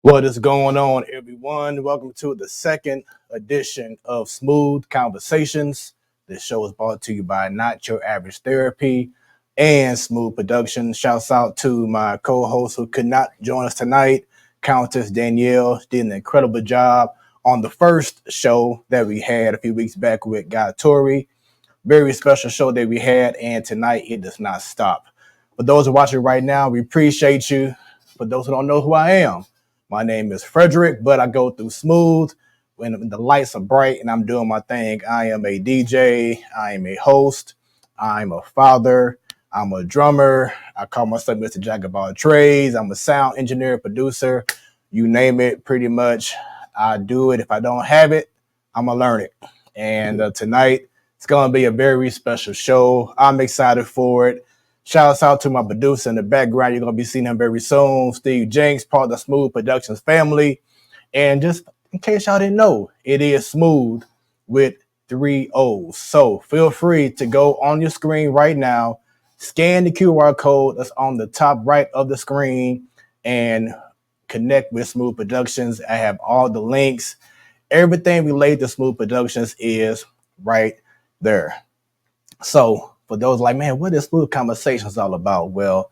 What is going on, everyone? Welcome to the second edition of Smoooth Conversations. This show is brought to you by Not Your Average Therapy and Smoooth Productions. Shouts out to my co-host who could not join us tonight, Countess Danielle. Did an incredible job on the first show that we had a few weeks back with Guy Tori. Very special show that we had, and tonight it does not stop. For those who are watching right now, we appreciate you. For those who don't know who I am, my name is Frederick, but I go through Smoooth when the lights are bright and I'm doing my thing. I am a DJ, I am a host, I'm a father, I'm a drummer. I call myself Mr. Jack of all trades. I'm a sound engineer, producer, you name it, pretty much. I do it. If I don't have it, I'm going to learn it. And tonight, it's going to be a very special show. I'm excited for it. Shouts out to my producer in the background. You're going to be seeing him very soon. Steve Jenks, part of the Smoooth Productions family. And just in case y'all didn't know, it is Smoooth with 3 O's. So feel free to go on your screen right now, scan the QR code that's on the top right of the screen, and connect with Smoooth Productions. I have all the links. Everything related to Smoooth Productions is right there. So for those like, man, what is Smoooth Conversations all about? Well,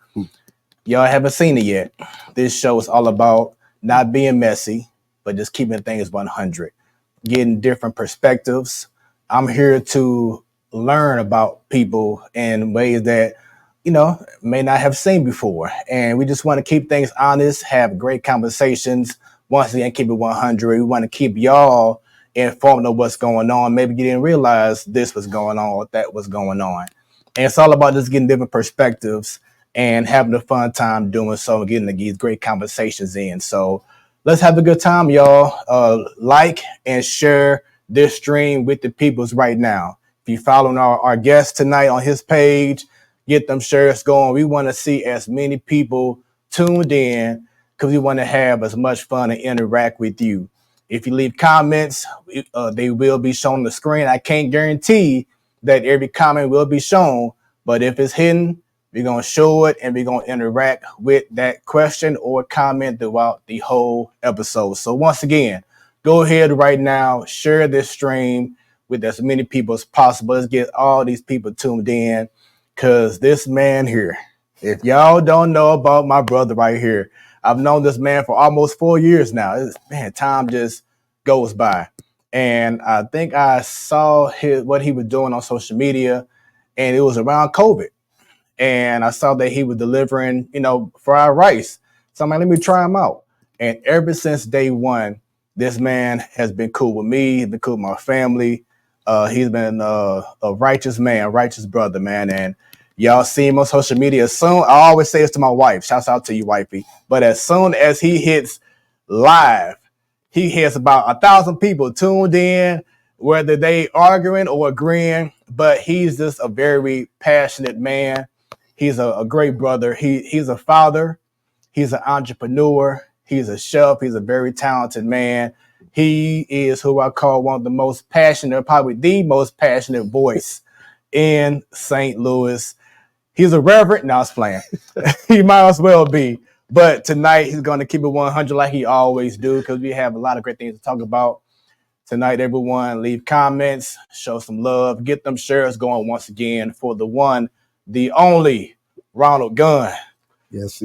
y'all haven't seen it yet. This show is all about not being messy, but just keeping things 100, getting different perspectives. I'm here to learn about people in ways that, may not have seen before. And we just want to keep things honest, have great conversations. Once again, keep it 100. We want to keep y'all informed of what's going on. Maybe you didn't realize this was going on or that was going on. And it's all about just getting different perspectives and having a fun time doing so and getting these great conversations in. So let's have a good time, y'all. Like and share this stream with the peoples right now. If you're following our guest tonight on his page, get them shares going. We want to see as many people tuned in because we want to have as much fun and interact with you. If you leave comments, they will be shown on the screen. I can't guarantee that every comment will be shown, but if it's hidden, we're going to show it and we're going to interact with that question or comment throughout the whole episode. So once again, go ahead right now, share this stream with as many people as possible. Let's get all these people tuned in because this man here, if y'all don't know about my brother right here, I've known this man for almost 4 years now. Time just goes by. And I think I saw what he was doing on social media, and it was around COVID. And I saw that he was delivering, fried rice. So I'm like, let me try him out. And ever since day one, this man has been cool with me. He's been cool with my family. He's been a righteous man, righteous brother, man. And y'all see him on social media. Soon, I always say this to my wife. Shouts out to you, wifey. But as soon as he hits live, he has about 1,000 people tuned in, whether they arguing or agreeing. But he's just a very passionate man. He's a great brother. He's a father. He's an entrepreneur. He's a chef. He's a very talented man. He is who I call one of the most passionate, probably the most passionate voice in St. Louis. He's a reverend. No, I was playing. He might as well be. But tonight, he's going to keep it 100 like he always do because we have a lot of great things to talk about. Tonight, everyone, leave comments, show some love, get them shares going once again for the one, the only Ronald Gunn. Yes.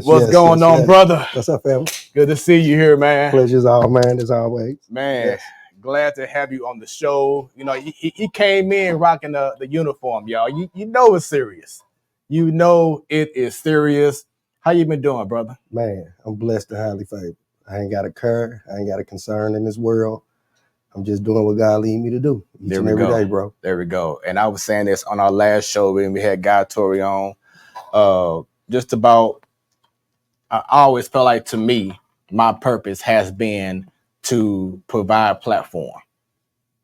What's going on, brother? What's up, family? Good to see you here, man. Pleasure's all man, as always. Man, yes. Glad to have you on the show. He came in rocking the uniform, y'all. You know it's serious. You know it is serious. How you been doing, brother? Man, I'm blessed and highly favored. I ain't got a care. I ain't got a concern in this world. I'm just doing what God lead me to do each and every day, bro. There we go. And I was saying this on our last show when we had Guy Tori on. Just about, I always felt like to me, my purpose has been to provide platform.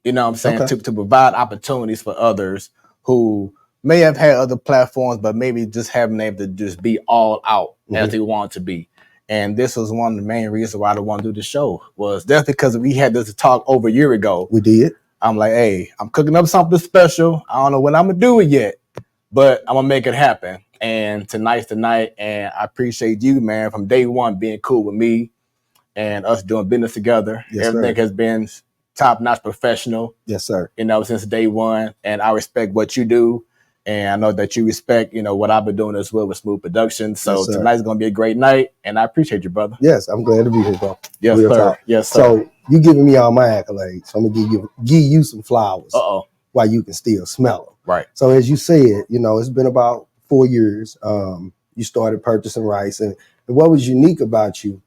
You know what I'm saying? Okay. To provide opportunities for others who may have had other platforms, but maybe just haven't been able to just be all out as they want to be. And this was one of the main reasons why I want to do the show was that's because we had this talk over a year ago. We did. I'm like, hey, I'm cooking up something special. I don't know when I'm going to do it yet, but I'm going to make it happen. And tonight's the night. And I appreciate you, man, from day one being cool with me. and us doing business together. Yes, Everything sir. has been top-notch professional. Yes, sir. Since day one, and I respect what you do, and I know that you respect, what I've been doing as well with Smoooth Productions. So Yes, tonight's gonna be a great night, and I appreciate you, brother. Yes, I'm glad to be here, bro. Yes, Real sir. talk. Yes, sir. So you giving me all my accolades. So I'm gonna give you some flowers. While you can still smell them. Right. So as you said, it's been about 4 years. You started purchasing rice, and what was unique about you,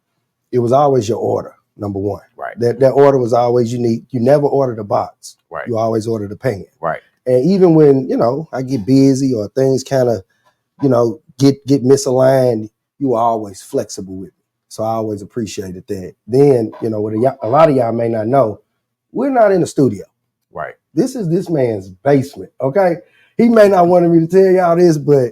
it was always your order, number one. Right. That order was always unique. You never ordered a box. Right. You always ordered a pan. Right. And even when, I get busy or things kind of, get misaligned, you were always flexible with me. So I always appreciated that. Then, what a lot of y'all may not know, we're not in the studio. Right. This is this man's basement, okay? He may not want me to tell y'all this, but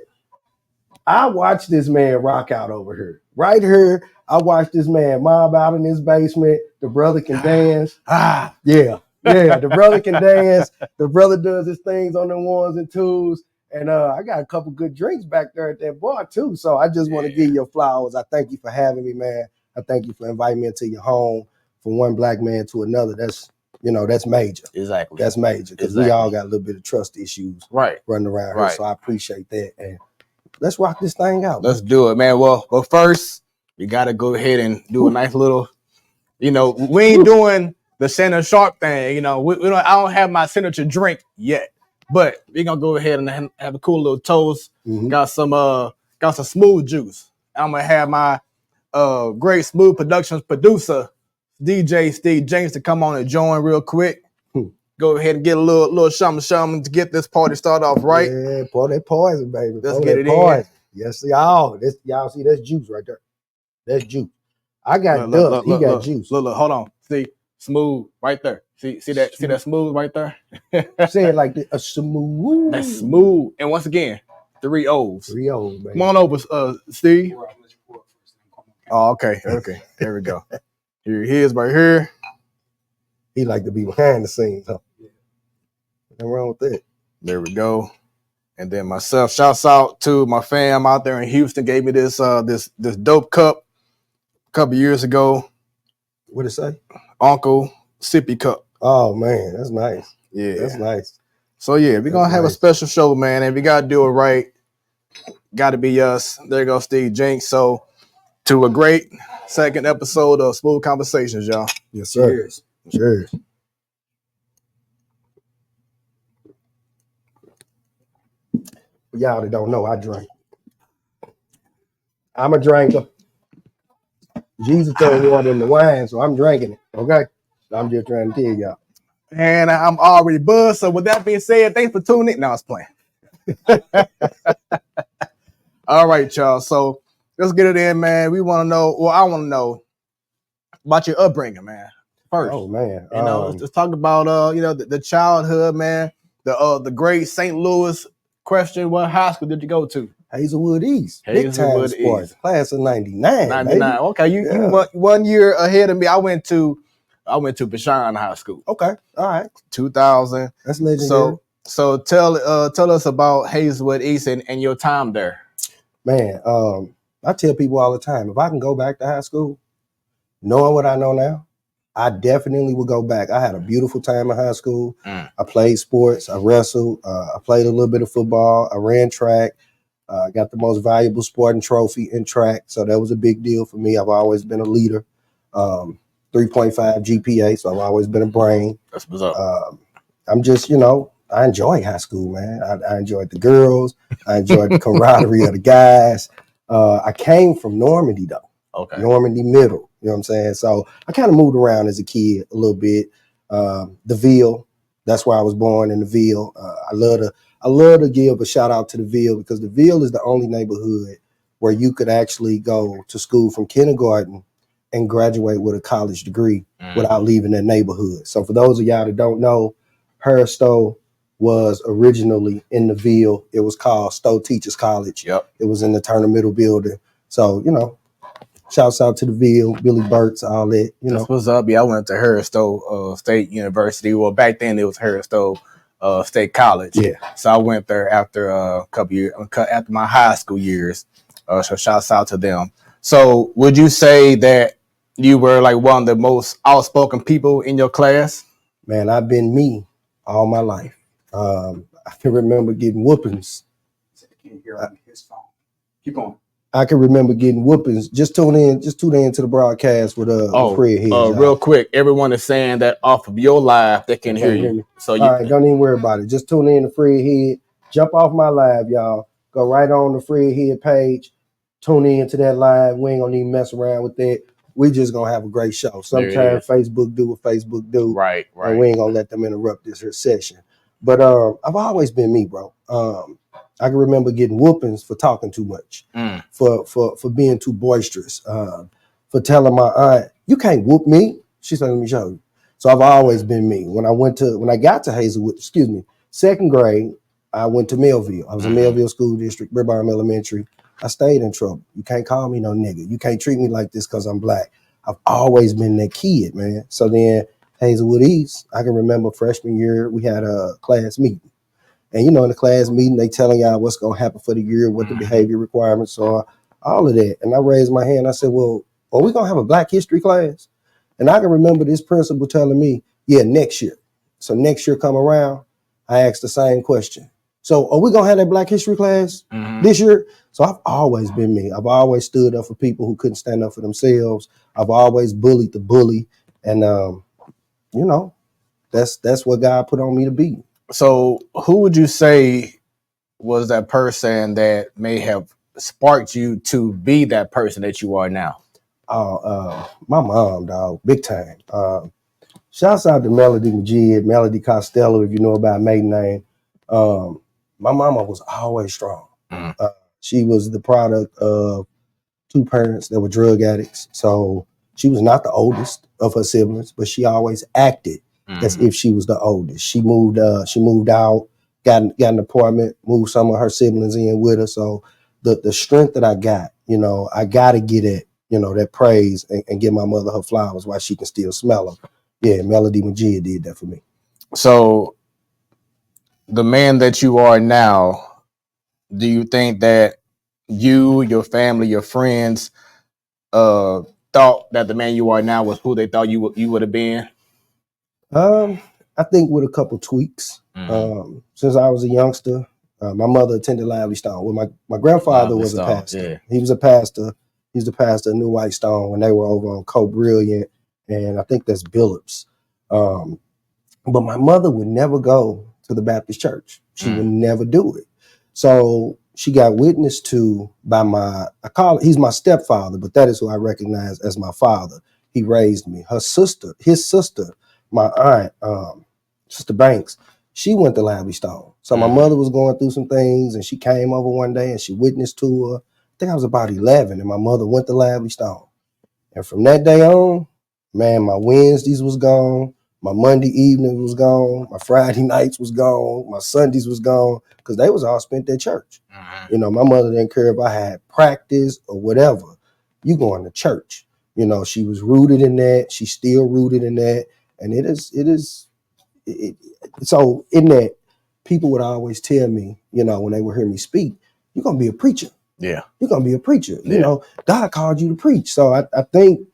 I watched this man rock out over here. Right here, I watched this man mob out in his basement. The brother can dance. Yeah, the brother can dance. The brother does his things on the ones and twos. And I got a couple good drinks back there at that bar, too. So I just want to give you your flowers. I thank you for having me, man. I thank you for inviting me into your home. From one black man to another, that's major. Exactly. That's major because we all got a little bit of trust issues running around here. So I appreciate that. And let's rock this thing out. Let's do it, man. Well, first, we got to go ahead and do a nice little, we ain't doing the Shannon Sharp thing. We don't, I don't have my signature drink yet, but we're going to go ahead and have a cool little toast. Mm-hmm. Got some smooth juice. I'm going to have my great Smoooth Productions producer, DJ Steve James, to come on and join real quick. Go ahead and get a little shum to get this party started off right. Yeah, pour that poison, baby. Let's get it in. Yes, y'all. Y'all see that's juice right there. That's juice. I got dust. He got juice. Look, hold on. See, smooth right there. See that? See that smooth right there? Say it like this. A smooth. That's smooth. And once again, 3 O's. 3 O's, baby. Come on over, Steve. Oh, okay. There we go. Here he is right here. He like to be behind the scenes, huh? Nothing wrong with that. There we go. And then myself, shouts out to my fam out there in Houston, gave me this dope cup a couple years ago. What it say? Uncle Sippy Cup. Oh man, that's nice. Yeah. That's nice. So yeah, we're gonna have a special show, man, and we gotta do it right. Gotta be us. There goes Steve Jenks. So to a great second episode of Smoooth Conversations, y'all. Yes, sir. Cheers. Cheers. Y'all that don't know, I drink. I'm a drinker. Jesus told me water in the wine, so I'm drinking it. Okay? I'm just trying to tell y'all. And I'm already buzzed. So with that being said, thanks for tuning in. No, I was playing. All right, y'all. So let's get it in, man. We want to know, well, I want to know about your upbringing, man. First. Oh man. Let's talk about the childhood, man. The great St. Louis question. What high school did you go to? Hazelwood East. Hazelwood Big time East. Class of 99. 99. Baby. Okay, you went 1 year ahead of me. I went to Bashan High School. Okay. All right. 2000. That's legendary. So tell us about Hazelwood East and your time there. Man, I tell people all the time, if I can go back to high school, knowing what I know now, I definitely would go back. I had a beautiful time in high school. I played sports. I wrestled. I played a little bit of football. I ran track. I got the most valuable sporting trophy in track. So that was a big deal for me. I've always been a leader. 3.5 GPA. So I've always been a brain. That's what's up. I'm just, I enjoy high school, man. I enjoyed the girls. I enjoyed the camaraderie of the guys. I came from Normandy, though. Okay. Normandy Middle. You know what I'm saying? So I kind of moved around as a kid a little bit. The Ville, that's where I was born, in the Ville. I love to give a shout out to the Ville because the Ville is the only neighborhood where you could actually go to school from kindergarten and graduate with a college degree without leaving that neighborhood. So for those of y'all that don't know, Harris Stowe was originally in the Ville. It was called Stowe Teachers College. Yep. It was in the Turner Middle building. So, shouts out to the Ville, Billy Burt's, all that. That's what's up. Yeah, I went to Harris Stowe State University. Well, back then it was Harris Stowe State College. Yeah. So I went there after a couple years, after my high school years. So shouts out to them. So would you say that, you were like one of the most outspoken people in your class? Man, I've been me all my life. I can remember getting whoopings. Can't hear on his phone. Keep going. I can remember getting whoopings. Just tune in to the broadcast with Fred Heads. Real quick, everyone is saying that off of your live, they can hear you. Me. So all right, don't even worry about it. Just tune in to Fred Head. Jump off my live, y'all. Go right on the Fred Head page. Tune in to that live. We ain't gonna even mess around with that. We just gonna have a great show. Sometimes Facebook do what Facebook do. Right. And we ain't gonna let them interrupt this here session. But I've always been me, bro. I can remember getting whoopings for talking too much, for being too boisterous, for telling my aunt, "You can't whoop me." She said, "Let me show you." So I've always been me. When I got to Hazelwood, second grade, I went to Millville. I was in Millville School District, Beerbohm Elementary. I stayed in trouble. You can't call me no nigga. You can't treat me like this because I'm black. I've always been that kid, man. So then Hazelwood East, I can remember freshman year, we had a class meeting. And in the class meeting, they telling y'all what's going to happen for the year, what the behavior requirements are, all of that. And I raised my hand. I said, well, are we going to have a Black History class? And I can remember this principal telling me, yeah, next year. So next year come around, I asked the same question. So are we going to have that Black History class this year? So I've always been me. I've always stood up for people who couldn't stand up for themselves. I've always bullied the bully. And, that's what God put on me to be. So who would you say was that person that may have sparked you to be that person that you are now? My mom, dog, big time. Shouts out to Melody Majid, Melody Costello, if you know about maiden name. My mama was always strong. She was the product of two parents that were drug addicts. So she was not the oldest of her siblings, but she always acted as if she was the oldest. She moved out, got an apartment, moved some of her siblings in with her. So the strength that I got, I gotta get it, that praise and give my mother her flowers while she can still smell them. Yeah, Melody Majid did that for me. So the man that you are now, do you think that you, your family, your friends thought that the man you are now was who they thought you would have been? I think with a couple tweaks. Since I was a youngster, my mother attended Lively Stone. Well, my grandfather was a pastor. Yeah. He was a pastor. He's the pastor of New White Stone when they were over on Co Brilliant, and I think that's Billups. But my mother would never go to the Baptist church. She would never do it. So she got witnessed to by he's my stepfather, but that is who I recognize as my father. He raised me. His sister, my aunt, Sister Banks, she went to Lively Stone. So my mother was going through some things, and she came over one day and she witnessed to her. I think I was about 11, and my mother went to Lively Stone. And from that day on, man, my Wednesdays was gone. My Monday evenings was gone. My Friday nights was gone. My Sundays was gone because they was all spent at church. My mother didn't care if I had practice or whatever. You going to church. She was rooted in that. She's still rooted in that. And so in that, people would always tell me, when they would hear me speak, you're going to be a preacher. Yeah. You're going to be a preacher. Yeah. God called you to preach. So I think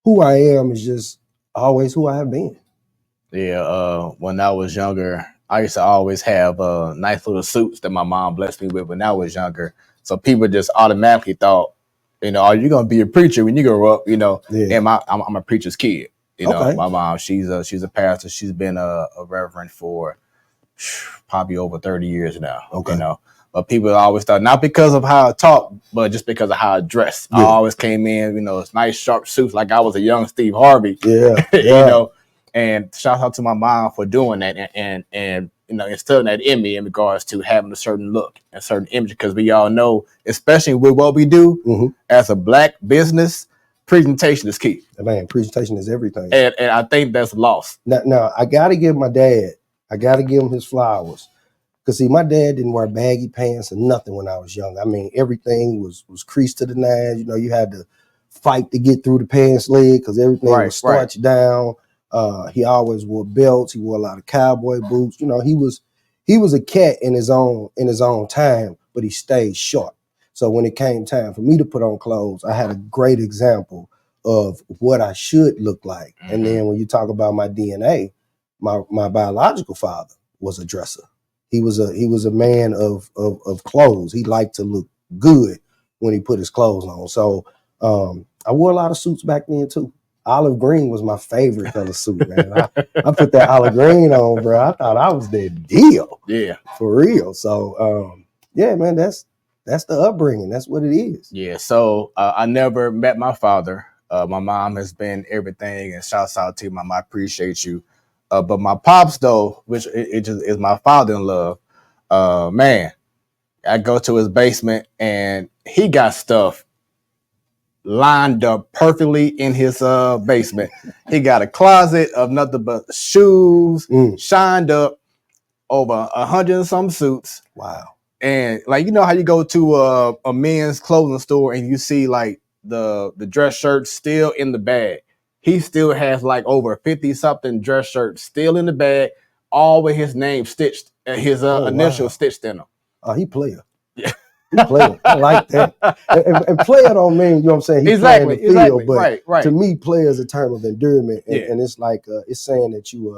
who I am is just always who I have been. Yeah. When I was younger, I used to always have nice little suits that my mom blessed me with when I was younger. So people just automatically thought, are you going to be a preacher when you grow up? Yeah. And I'm a preacher's kid. My mom, she's a pastor. She's been a reverend for probably over 30 years now. Okay. But people always thought, not because of how I talk, but just because of how I dress. Yeah. I always came in, nice sharp suits like I was a young Steve Harvey. Yeah. And shout out to my mom for doing that and instilling that in me in regards to having a certain look and certain image, because we all know, especially with what we do as a Black business, presentation is key. Man, presentation is everything. And I think that's lost. Now I got to give my dad, I got to give him his flowers. Because, see, my dad didn't wear baggy pants or nothing when I was young. I mean, everything was creased to the nines. You had to fight to get through the pants leg because everything was starched down. He always wore belts. He wore a lot of cowboy boots. He was a cat in his own time, but he stayed short. So when it came time for me to put on clothes, I had a great example of what I should look like. Mm-hmm. And then when you talk about my DNA, my biological father was a dresser. He was a man of clothes. He liked to look good when he put his clothes on. So I wore a lot of suits back then too. Olive green was my favorite color suit, man. I put that olive green on, bro. I thought I was the deal. Yeah. For real. So yeah, man, that's the upbringing. That's what it is. Yeah. So I never met my father. My mom has been everything, and shouts out to you, Mom. I appreciate you. But my pops, though, which it just is my father-in-law, man, I go to his basement and he got stuff lined up perfectly in his basement. He got a closet of nothing but shoes, shined up, over 100 and some suits. Wow. And like, you know how you go to a men's clothing store and you see like the dress shirts still in the bag. He still has like over 50 something dress shirts still in the bag, all with his name stitched, his initial stitched in them. Oh, he player. Yeah. He player. I like that. And player don't mean, you know what I'm saying? He's playing the field, but right. To me, player is a term of endearment. And, Yeah. and it's like, it's saying that you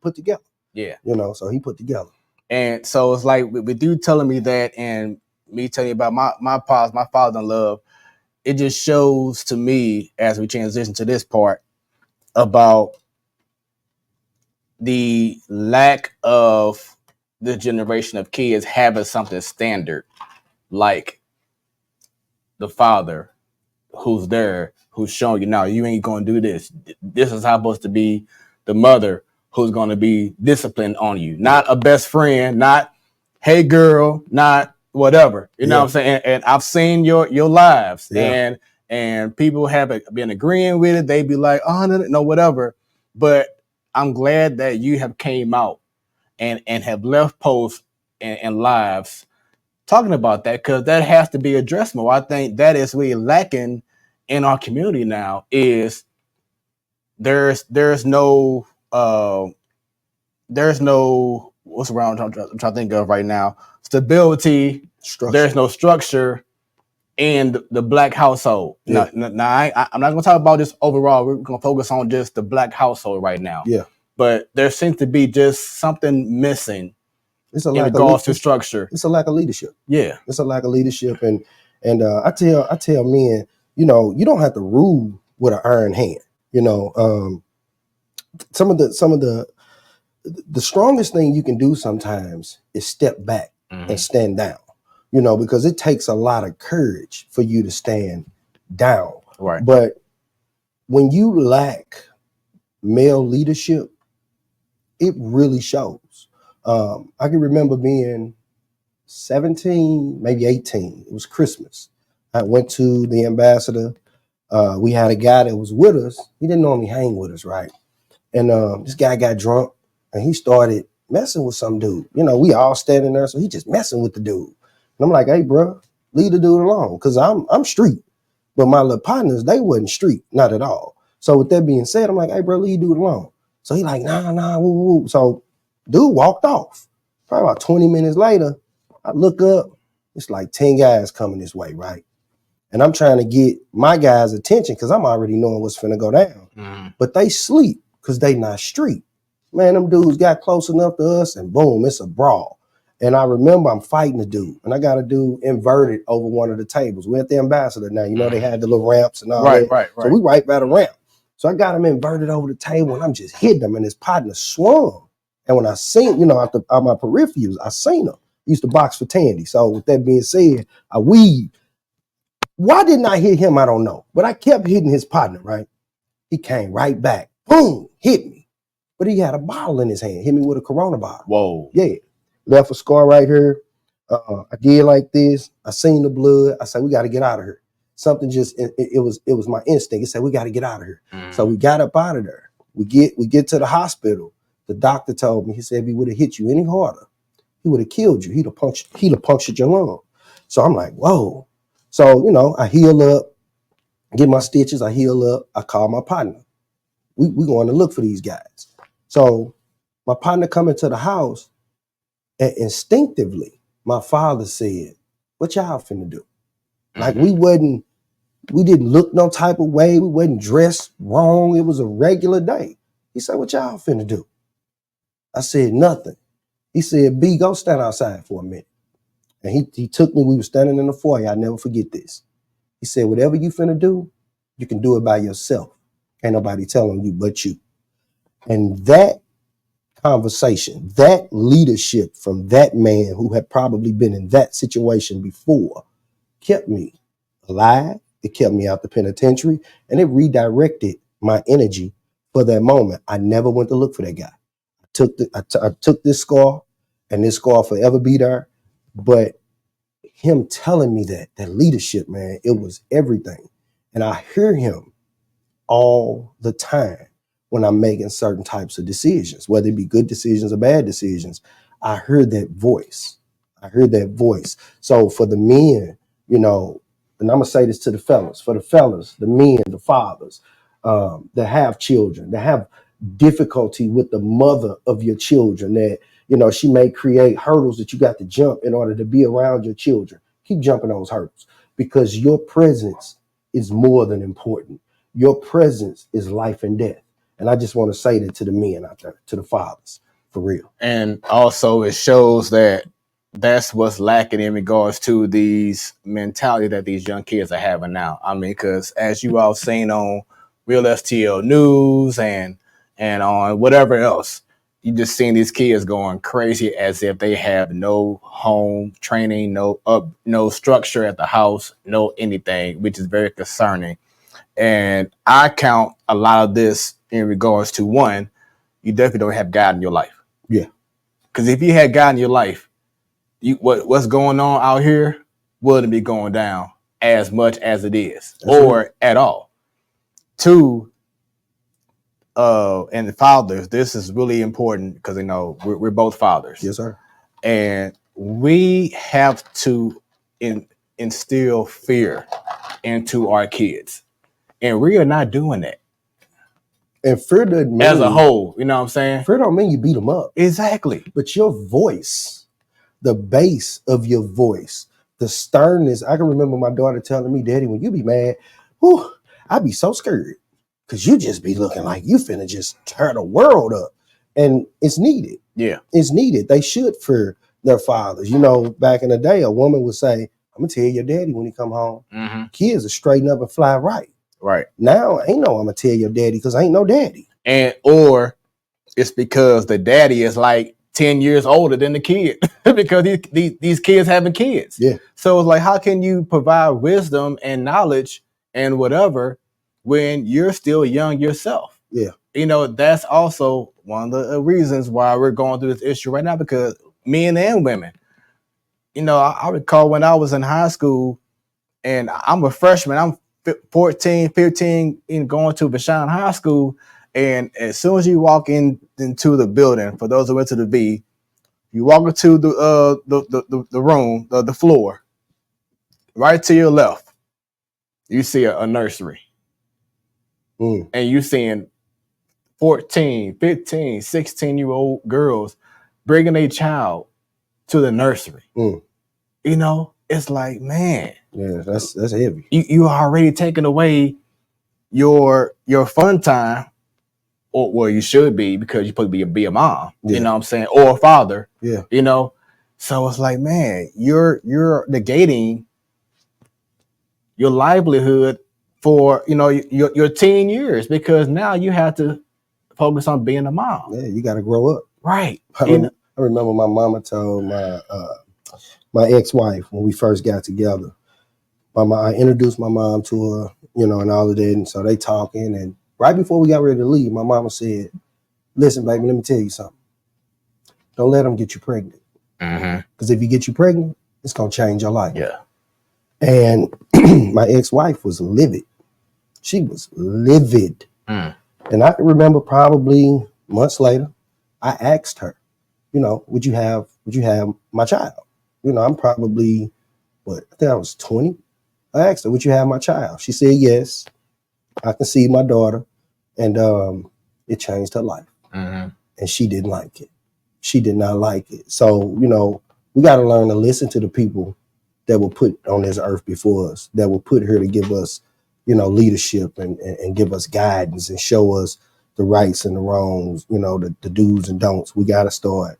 put together. Yeah. You know, so he put together. And so it's like with you telling me that and me telling you about my father-in-law, it just shows to me as we transition to this part about the lack of this generation of kids having something standard like the father who's there, who's showing you, now you ain't going to do this. This is how supposed to be. The mother who's going to be disciplined on you, not a best friend, not, hey girl, not whatever, you know what I'm saying? And I've seen your lives and people have been agreeing with it. They be like, oh, no, whatever. But I'm glad that you have came out and have left posts and lives talking about that, because that has to be addressed more. I think that is really lacking in our community now. Is there's no what's around I'm trying to think of right now, stability. There's no structure in the black household. Now I'm not going to talk about this overall. We're going to focus on just the black household right now. Yeah, but there seems to be just something missing. It's a in lack regards of to structure. It's a lack of leadership. Yeah, it's a lack of leadership, and I tell men, you know, you don't have to rule with an iron hand. You know, some of the strongest thing you can do sometimes is step back and stand down. You know, because it takes a lot of courage for you to stand down. Right. But when you lack male leadership, it really shows. I can remember being 17, maybe 18. It was Christmas. I went to the Ambassador. We had a guy that was with us. He didn't normally hang with us, right? And this guy got drunk and he started messing with some dude. You know, we all standing there, so he just messing with the dude. And I'm like, hey, bro, leave the dude alone, because I'm street. But my little partners, they wasn't street, not at all. So with that being said, I'm like, hey, bro, leave the dude alone. So he like, nah, woo, woo. So dude walked off. Probably about 20 minutes later, I look up, it's like 10 guys coming this way, right? And I'm trying to get my guys' attention because I'm already knowing what's finna go down. But they sleep because they not street. Man, them dudes got close enough to us and boom, it's a brawl. And I remember I'm fighting a dude, and I got a dude inverted over one of the tables. We're at the Ambassador now. You know, they had the little ramps and all that. Right. So we right by the ramp. So I got him inverted over the table, and I'm just hitting him, and his partner swung. And when I seen, you know, out my peripherals, I seen him. He used to box for Tandy. So with that being said, I weaved. Why didn't I hit him? I don't know. But I kept hitting his partner, right? He came right back. Boom, hit me. But he had a bottle in his hand. Hit me with a Corona bottle. Whoa. Yeah. Left a scar right here. I did like this. I seen the blood. I said, we got to get out of here. Something just, it was my instinct. It said, we got to get out of here. So we got up out of there. We get to the hospital. The doctor told me, he said, if he would have hit you any harder, he would have killed you. He'd have punctured your lung. So I'm like, whoa. So, you know, I heal up, get my stitches. I heal up. I call my partner. We going to look for these guys. So my partner coming to the house, and instinctively, my father said, what y'all finna do? Like we wasn't We didn't look no type of way. We wasn't dressed wrong. It was a regular day. He said, what y'all finna do? I said, nothing. He said, B, go stand outside for a minute. And he took me, we were standing in the foyer. I'll never forget this. He said, whatever you finna do, you can do it by yourself. Ain't nobody telling you but you. And that conversation, that leadership from that man who had probably been in that situation before kept me alive. It kept me out the penitentiary, and it redirected my energy for that moment. I never went to look for that guy. I took this scar, and this scar forever be there. But him telling me that leadership, man, it was everything. And I hear him all the time when I'm making certain types of decisions, whether it be good decisions or bad decisions. I heard that voice. So for the men, you know, and I'm gonna say this to the fellas, for the fellas, the men, the fathers, that have children, that have difficulty with the mother of your children, that, you know, she may create hurdles that you got to jump in order to be around your children. Keep jumping those hurdles, because your presence is more than important. Your presence is life and death. And I just want to say that to the men out there, to the fathers, for real. And also it shows that that's what's lacking in regards to these mentality that these young kids are having now. I mean, because as you all seen on Real STL News and on whatever else, you just seen these kids going crazy as if they have no home training, no structure at the house, no anything, which is very concerning. And I count a lot of this in regards to, one, you definitely don't have God in your life. Yeah. Because if you had God in your life, what's going on out here wouldn't be going down as much as it is, That's or right. at all. Two, and the fathers, this is really important because, you know, we're both fathers. Yes, sir. And we have to instill fear into our kids. And we are not doing that. And fear doesn't mean, as a whole, you know what I'm saying? Fear don't mean you beat them up. Exactly. But your voice, the bass of your voice, the sternness. I can remember my daughter telling me, Daddy, when you be mad, whew, I'd be so scared. Because you just be looking like you finna just tear the world up. And it's needed. Yeah. It's needed. They should fear their fathers. You know, back in the day, a woman would say, I'm going to tell your daddy when he come home. Mm-hmm. Kids are straighten up and fly right. Right. Now, ain't no I'm going to tell your daddy because ain't no daddy. And or it's because the daddy is like 10 years older than the kid because these kids having kids. Yeah. So it's like, how can you provide wisdom and knowledge and whatever when you're still young yourself? Yeah. You know, that's also one of the reasons why we're going through this issue right now, because men and women, you know, I recall when I was in high school and I'm a freshman, I'm 14, 15, in going to Vashon High School. And as soon as you walk into the building, for those who went to the V, you walk into the room, the floor, right to your left, you see a nursery. And you seeing 14, 15, 16-year-old girls bringing a child to the nursery. You know, it's like, man. Yeah, that's heavy. You already taken away your fun time, or well, you should be, because you're supposed to be a mom, you know what I'm saying, or a father, you know. So it's like, man, you're negating your livelihood for, you know, your teen years, because now you have to focus on being a mom. Yeah, you got to grow up. Right. I remember my mama told my ex-wife when we first got together. I introduced my mom to her, you know, and all of that, and so they talking, and right before we got ready to leave, my mama said, listen, baby, let me tell you something. Don't let them get you pregnant. Because if you get you pregnant, it's going to change your life. Yeah. And my ex-wife was livid. She was livid. And I can remember probably months later, I asked her, you know, would you have my child? You know, I'm probably, I think I was 20. I asked her, would you have my child? She said, yes. I conceived my daughter. And it changed her life. And she didn't like it. She did not like it. So, you know, we got to learn to listen to the people that were put on this earth before us, that were put here to give us leadership and give us guidance and show us the rights and the wrongs, the do's and don'ts. We gotta start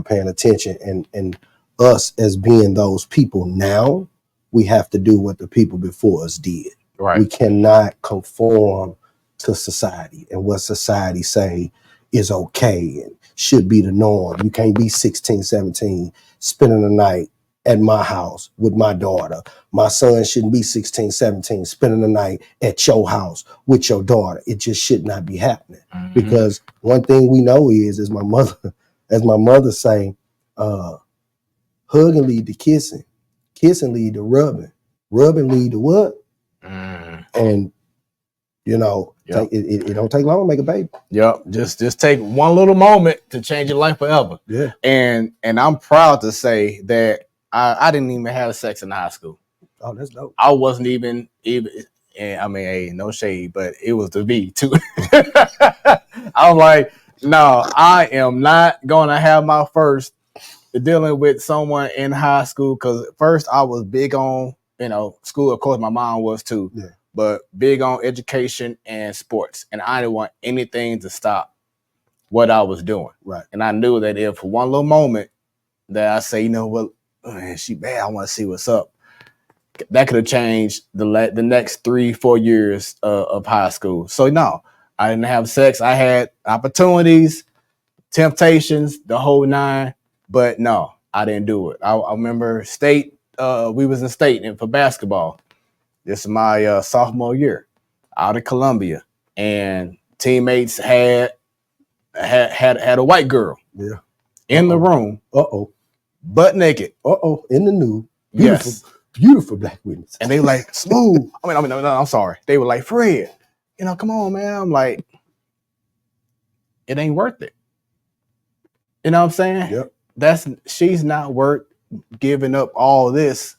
paying attention, and us as being those people now, we have to do what the people before us did. Right. We cannot conform to society and what society say is okay and should be the norm. You can't be 16, 17, spending the night at my house with my daughter. My son shouldn't be 16, 17, spending the night at your house with your daughter. It just should not be happening. Mm-hmm. Because one thing we know is, as my mother say, hugging lead to kissing lead to rubbing lead to what? And Yep. it don't take long to make a baby. Yep. Just take one little moment to change your life forever. Yeah. And I'm proud to say that I didn't even have sex in high school. Oh, that's dope. I wasn't even and I mean, hey, no shade, but it was the V too. I'm like, no, I am not gonna have my first dealing with someone in high school, because first I was big on school. Of course, my mom was too. Yeah. But big on education and sports, and I didn't want anything to stop what I was doing. Right. And I knew that if one little moment that I say, man, she bad, I want to see what's up, that could have changed the next 3-4 years of high school. So no, I didn't have sex. I had opportunities, temptations, the whole nine, but no, I didn't do it. I remember state. We was in state and for basketball. This is my sophomore year out of Columbia, and teammates had a white girl in the room, butt naked, in the nude, beautiful black witness, and they were like, Smooth. I mean, no, I'm sorry. They were like, Fred, come on, man. I'm like, it ain't worth it. You know what I'm saying? Yep. She's not worth giving up all this.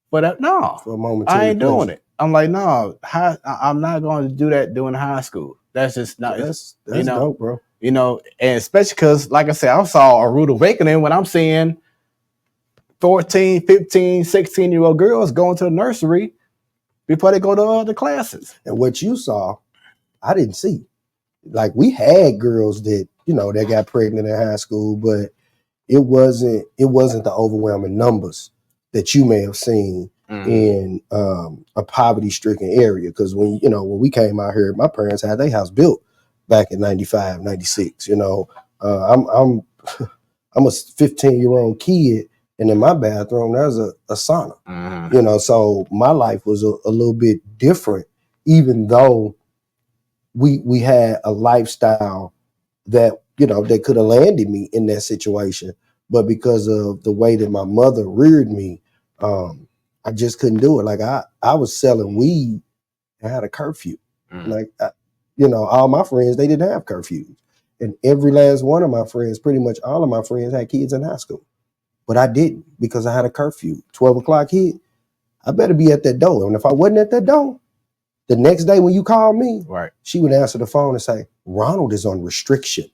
But no, for a moment, I ain't doing it. I'm like, no, I'm not going to do that during high school. That's just not. That's dope, bro. And especially because, like I said, I saw a rude awakening when I'm seeing 14, 15, 16-year-old girls going to the nursery before they go to other classes. And what you saw, I didn't see. Like, we had girls that that got pregnant in high school, but it wasn't the overwhelming numbers that you may have seen in a poverty-stricken area. Because when we came out here, my parents had their house built back in 95, 96. I'm a 15-year-old kid, and in my bathroom there's a sauna. So my life was a little bit different, even though we had a lifestyle that that could have landed me in that situation. But because of the way that my mother reared me, I just couldn't do it. Like, I was selling weed and had a curfew. Like, all my friends, they didn't have curfews. And every last one of my friends, pretty much all of my friends, had kids in high school. But I didn't, because I had a curfew. 12 o'clock hit, I better be at that door. And if I wasn't at that door, the next day when you called me, right, she would answer the phone and say, Ronald is on restriction.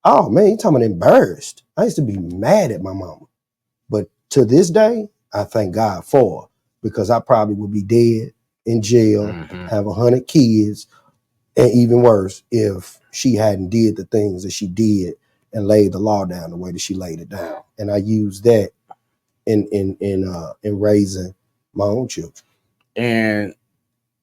Oh, man, you talking about embarrassed. I used to be mad at my mama. But to this day, I thank God for her, because I probably would be dead in jail, have 100 kids, and even worse, if she hadn't did the things that she did and laid the law down the way that she laid it down. And I use that in raising my own children. And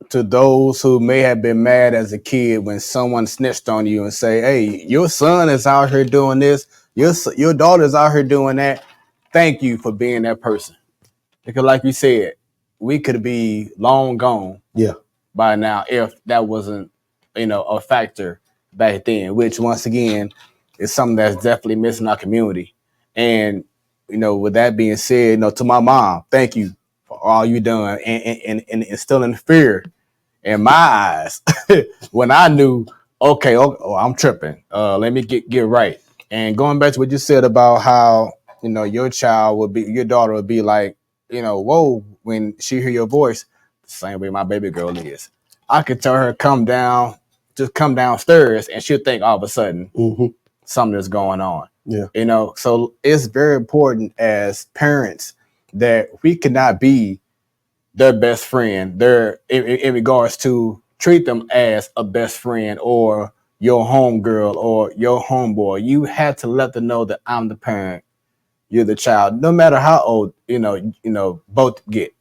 to those who may have been mad as a kid when someone snitched on you and say, hey, your son is out here doing this, your daughter's out here doing that, thank you for being that person. Because like you said, we could be long gone by now if that wasn't, a factor back then, which once again is something that's definitely missing our community. And, with that being said, to my mom, thank you for all you done and instilling fear in my eyes when I knew, okay, I'm tripping. Let me get right. And going back to what you said about how, your daughter would be like, whoa, when she hear your voice, the same way my baby girl is. I could tell her, come downstairs, and she'll think all of a sudden something is going on. Yeah. So it's very important as parents that we cannot be their best friend, their in regards to treat them as a best friend or your homegirl or your homeboy. You have to let them know that I'm the parent, you're the child, no matter how old both get.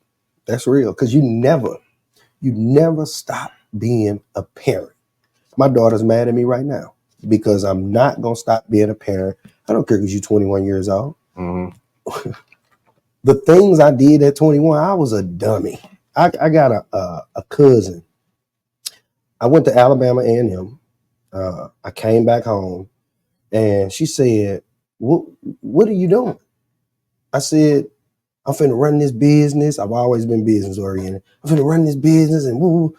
That's real, because you never stop being a parent. My daughter's mad at me right now because I'm not gonna stop being a parent. I don't care because you're 21 years old. Mm-hmm. The things I did at 21, I was a dummy. I got a cousin. I went to Alabama A&M. I came back home, and she said, "What are you doing?" I said, "I'm finna run this business. I've always been business oriented. I'm finna run this business." And woo.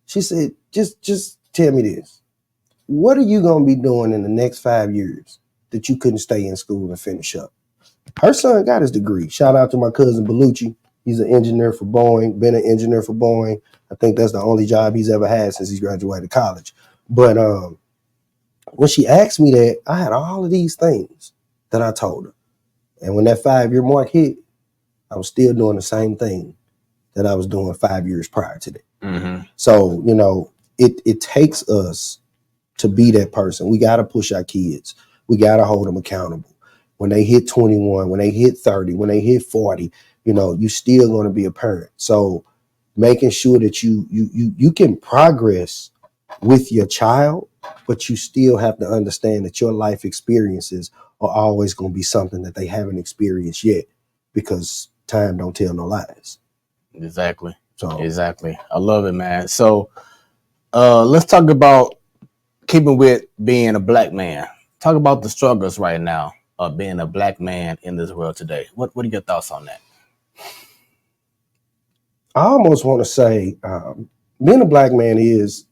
She said, "Just tell me this. What are you gonna be doing in the next 5 years that you couldn't stay in school and finish up?" Her son got his degree. Shout out to my cousin Bellucci. He's an engineer for Boeing, been an engineer for Boeing. I think that's the only job he's ever had since he's graduated college. But when she asked me that, I had all of these things that I told her. And when that 5-year mark hit, I was still doing the same thing that I was doing 5 years prior to that. Mm-hmm. So, it takes us to be that person. We got to push our kids. We got to hold them accountable. When they hit 21, when they hit 30, when they hit 40, you still going to be a parent. So making sure that you can progress with your child, but you still have to understand that your life experiences are always going to be something that they haven't experienced yet, because time don't tell no lies. Exactly. So Exactly. I love it, man. So let's talk about keeping with being a black man. Talk about the struggles right now of being a black man in this world today. What are your thoughts on that? I almost want to say, being a black man is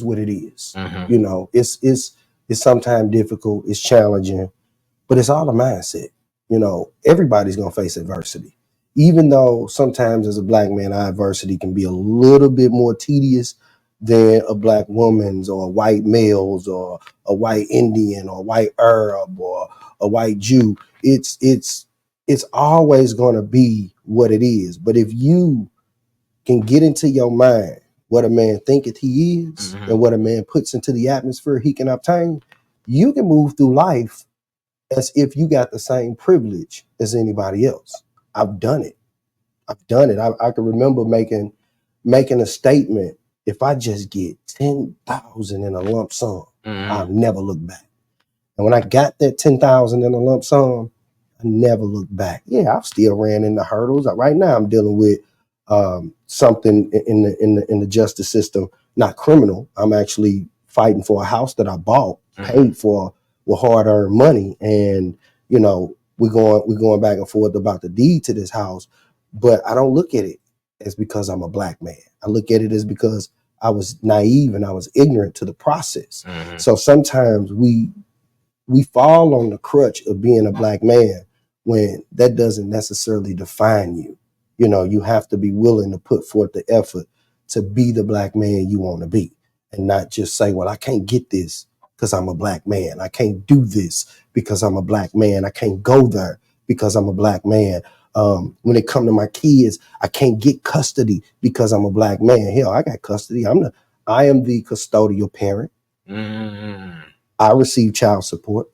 what it is. Mm-hmm. It's sometimes difficult, it's challenging, but it's all a mindset. Everybody's gonna face adversity. Even though sometimes as a black man, our adversity can be a little bit more tedious than a black woman's or a white male's or a white Indian or a white Arab or a white Jew. It's always gonna be what it is. But if you can get into your mind what a man thinketh he is, Mm-hmm. and what a man puts into the atmosphere he can obtain, you can move through life as if you got the same privilege as anybody else. I've done it. I can remember making a statement: if I just get 10,000 in a lump sum, Mm-hmm. I'll never look back. And when I got that 10,000 in a lump sum, I never looked back. Yeah, I've still ran into hurdles. Right now, I'm dealing with something in the justice system, not criminal. I'm actually fighting for a house that I bought, paid for with hard-earned money, and we're going back and forth about the deed to this house. But I don't look at it as because I'm a black man. I look at it as because I was naive and I was ignorant to the process. Mm-hmm. So sometimes we fall on the crutch of being a black man when that doesn't necessarily define you. You have to be willing to put forth the effort to be the black man you want to be, and not just say, well, I can't get this because I'm a black man. I can't do this because I'm a black man. I can't go there because I'm a black man. When it comes to my kids, I can't get custody because I'm a black man. Hell, I got custody. I am the custodial parent. Mm-hmm. I receive child support.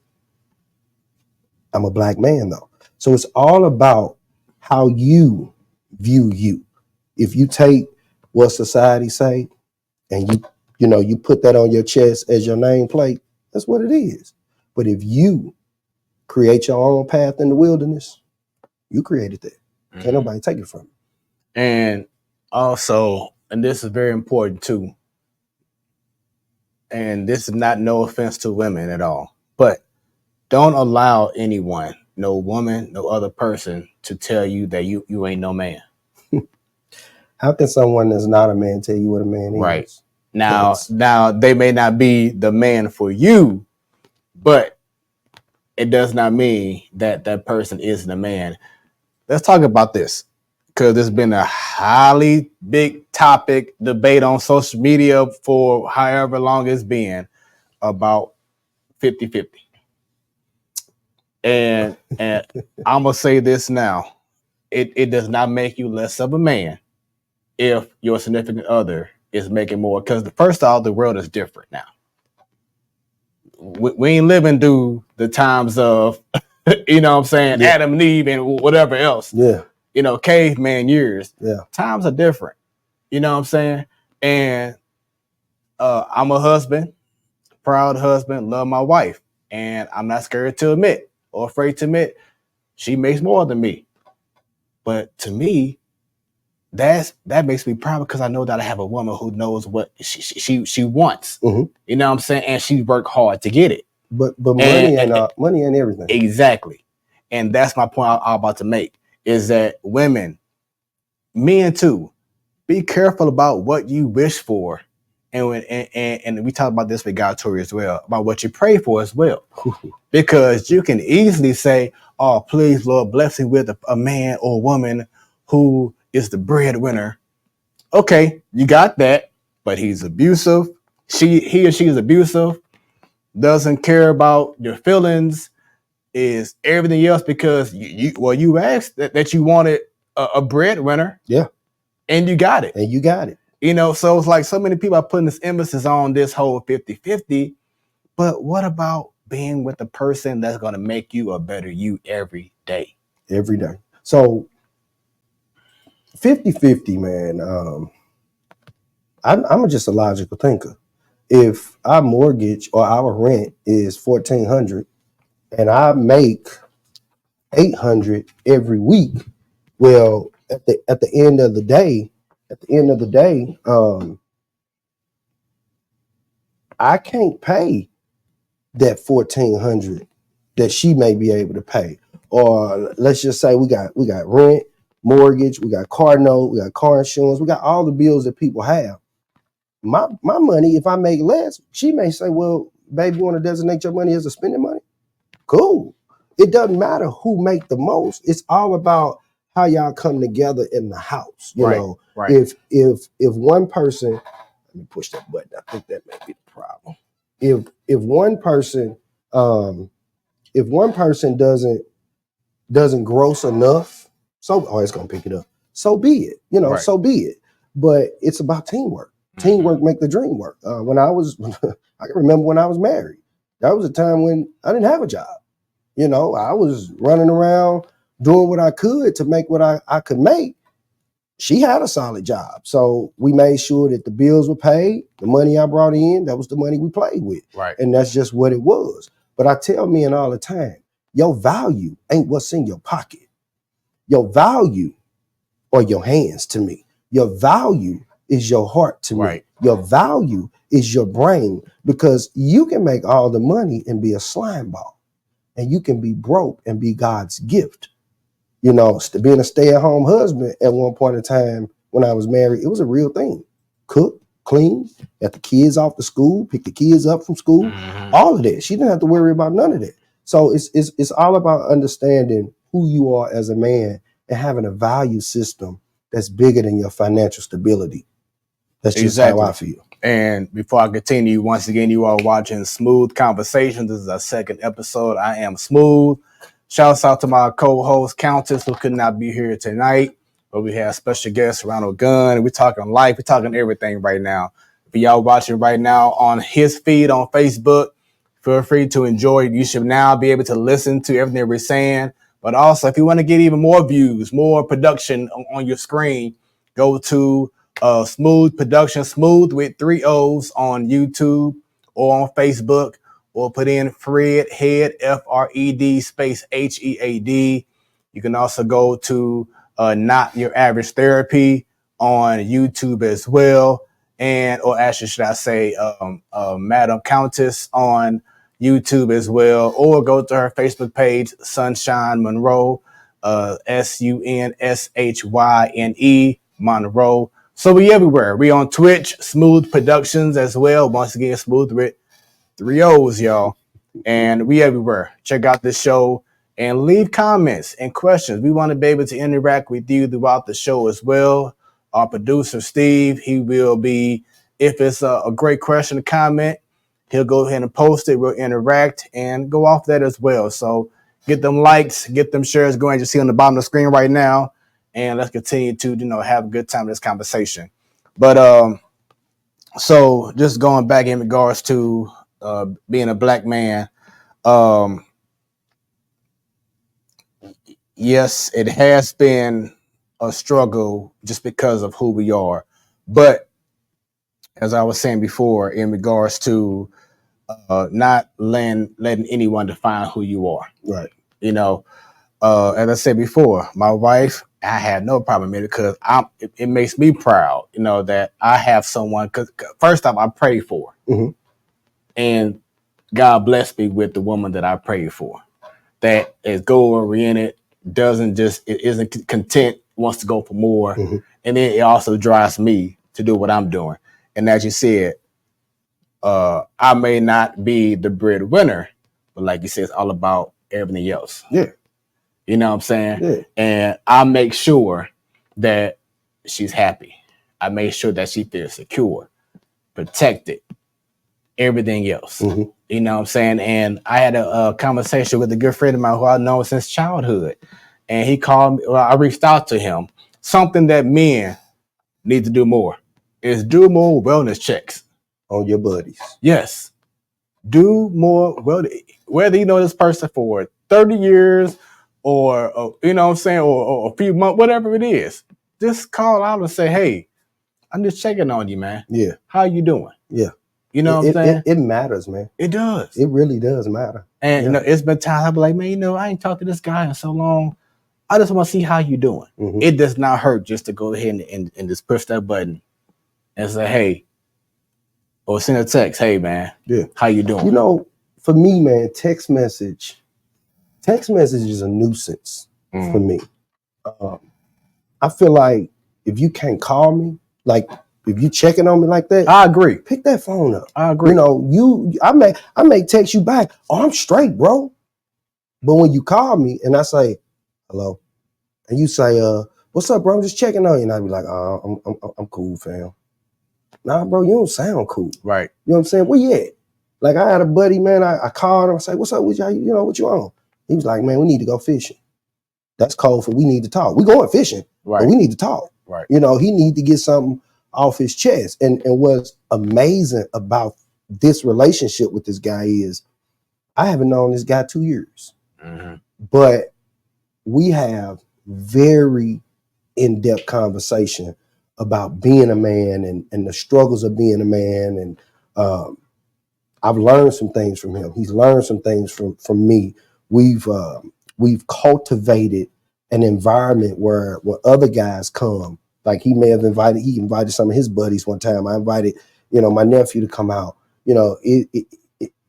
I'm a black man though. So it's all about how you view you. If you take what society say and you put that on your chest as your nameplate, that's what it is. But if you create your own path in the wilderness, you created that. Mm-hmm. Can't nobody take it from you. And also, and this is very important too, and this is not no offense to women at all, but don't allow anyone, no woman, no other person, to tell you that you ain't no man. How can someone that's not a man tell you what a man Right. is? Now they may not be the man for you, but it does not mean that that person isn't a man. Let's talk about this, because there's been a highly big topic debate on social media for however long it's been about 50-50. And I'm gonna say this now. It does not make you less of a man. if your significant other is making more. Because first off, the world is different now. We ain't living through the times of, you know what I'm saying, Adam and Eve and whatever else. Yeah. You know, caveman years. Yeah. Times are different. You know what I'm saying? And I'm a husband, proud husband, love my wife. And I'm not scared to admit or afraid to admit she makes more than me. But to me, that makes me proud because I know that I have a woman who knows what she wants. Mm-hmm. You know what I'm saying? And she worked hard to get it. But money ain't everything. Exactly. And that's my point I'm about to make is that women, men too, be careful about what you wish for. And we talked about this with God Tori as well, about what you pray for as well. Because you can easily say, oh, please, Lord, bless me with a man or woman who is the breadwinner. Okay, you got that, but he's abusive. He or she is abusive, doesn't care about your feelings, is everything else because you asked that you wanted a breadwinner. Yeah. And you got it. You know, so it's like so many people are putting this emphasis on this whole 50-50, but what about being with the person that's going to make you a better you every day? Every day. So 50-50, man. I'm just a logical thinker. If our mortgage or our rent is $1,400 and I make $800 every week, well, at the end of the day, I can't pay that $1,400 that she may be able to pay. Or let's just say we got rent, mortgage, we got car note, we got car insurance, we got all the bills that people have. My money, if I make less, she may say, well, baby, you want to designate your money as a spending money? Cool. It doesn't matter who make the most. It's all about how y'all come together in the house. You know, right. If one person, let me push that button. I think that may be the problem. If one person doesn't gross enough, it's gonna pick it up. So be it. You know, so be it. But it's about teamwork. Teamwork make the dream work. I can remember when I was married. That was a time when I didn't have a job. You know, I was running around doing what I could to make what I could make. She had a solid job. So we made sure that the bills were paid. The money I brought in, that was the money we played with. Right. And that's just what it was. But I tell men all the time, your value ain't what's in your pocket. Your value are your hands to me. Your value is your heart to me. Your value is your brain, because you can make all the money and be a slime ball, and you can be broke and be God's gift. You know, being a stay-at-home husband at one point in time when I was married, it was a real thing. Cook, clean, get the kids off to school, pick the kids up from school, all of that. She didn't have to worry about none of that. So it's all about understanding who you are as a man and having a value system that's bigger than your financial stability. That's just how I feel. And before I continue, once again, you are watching Smoooth Conversations. This is our second episode. I am Smoooth. Shouts out to my co-host, Countess, who could not be here tonight. But we have special guest, Ronald Gunn. We're talking life. We're talking everything right now. If y'all watching right now on his feed on Facebook, feel free to enjoy it. You should now be able to listen to everything we're saying. But also, if you want to get even more views, more production on your screen, go to Smoooth Production, Smoooth with 3 O's on YouTube or on Facebook, or put in Fred Head, Fred space HEAD. You can also go to Not Your Average Therapy on YouTube as well, or actually, should I say, Madam Countess on YouTube as well, or go to her Facebook page, Sunshine Monroe, SUNSHYNE Monroe. So we everywhere. We on Twitch, Smoooth Productions as well. Once again, Smoooth with 3 O's, y'all. And we everywhere. Check out this show and leave comments and questions. We want to be able to interact with you throughout the show as well. Our producer, Steve, he will be, if it's a great question or comment, he'll go ahead and post it. We'll interact and go off that as well. So get them likes, get them shares going. You see on the bottom of the screen right now. and let's continue to have a good time in this conversation. But so just going back in regards to being a black man, um, yes, it has been a struggle just because of who we are. But as I was saying before, in regards to not letting anyone define who you are, Right. you know, as I said before, my wife, I had no problem with it because it makes me proud, that I have someone. Because first off, I prayed for, Mhm. and God blessed me with the woman that I prayed for. That is goal oriented, it isn't content, wants to go for more, Mhm. and then it also drives me to do what I'm doing. And as you said, I may not be the breadwinner, but like you said, it's all about everything else. Yeah. You know what I'm saying? Yeah. And I make sure that she's happy. I make sure that she feels secure, protected, everything else. Mhm. You know what I'm saying? And I had a conversation with a good friend of mine who I've known since childhood. And he called me, well, I reached out to him. Something that men need to do more is do more wellness checks. On your buddies. Yes. Do more, well, whether you know this person for 30 years or you know what I'm saying, or a few months, whatever it is, just call out and say, hey, I'm just checking on you, man. Yeah. How you doing? Yeah. You know what I'm saying? It matters, man. It does. It really does matter. And it's been times I'll be like, man, I ain't talked to this guy in so long. I just want to see how you doing. Mhm. It does not hurt just to go ahead and just push that button and say, hey, or send a text, hey man, Yeah. how you doing? You know, for me, man, text message is a nuisance for me. I feel like if you can't call me, like if you checking on me like that, I agree. pick that phone up. I agree. You know, I may text you back, oh, I'm straight, bro. But when you call me and I say, hello, and you say, what's up, bro? I'm just checking on you. And I be like, oh, I'm cool, fam. Nah, bro, you don't sound cool. Right. You know what I'm saying? Where you at? Like I had a buddy, man, I called him, I say, what's up with you? You know, what you on? He was like, man, we need to go fishing. That's code for we need to talk. We going fishing, Right. but we need to talk. Right. You know, he need to get something off his chest. And what's amazing about this relationship with this guy is I haven't known this guy 2 years, but we have very in-depth conversation about being a man and the struggles of being a man. And I've learned some things from him. He's learned some things from me. We've cultivated an environment where other guys come. Like he invited some of his buddies one time. I invited, my nephew to come out.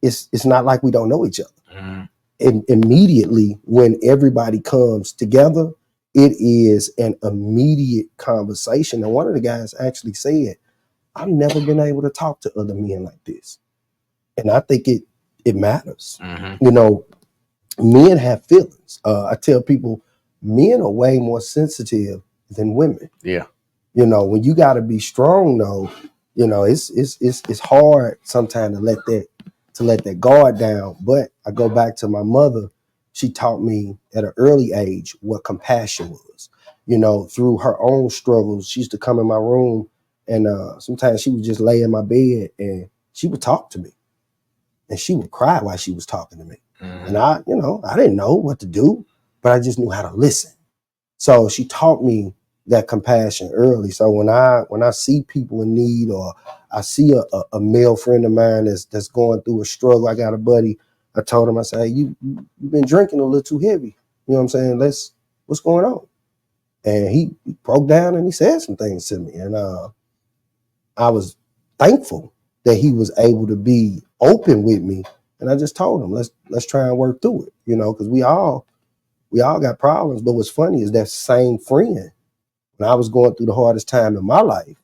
It's not like we don't know each other. And immediately when everybody comes together, it is an immediate conversation. And one of the guys actually said, I've never been able to talk to other men like this. And I think it matters. Men have feelings. I tell people, men are way more sensitive than women. Yeah. When you got to be strong, though, it's hard sometimes to let that guard down. But I go back to my mother. She taught me at an early age what compassion was. Through her own struggles, she used to come in my room, and sometimes she would just lay in my bed and she would talk to me. And she would cry while she was talking to me. And I didn't know what to do, but I just knew how to listen. So she taught me that compassion early. So when I see people in need, or I see a male friend of mine that's going through a struggle, I got a buddy, I told him, I said, hey, you've been drinking a little too heavy. You know what I'm saying? What's going on? And he broke down and he said some things to me. And I was thankful that he was able to be open with me. And I just told him, let's try and work through it, because we all got problems. But what's funny is that same friend, when I was going through the hardest time in my life,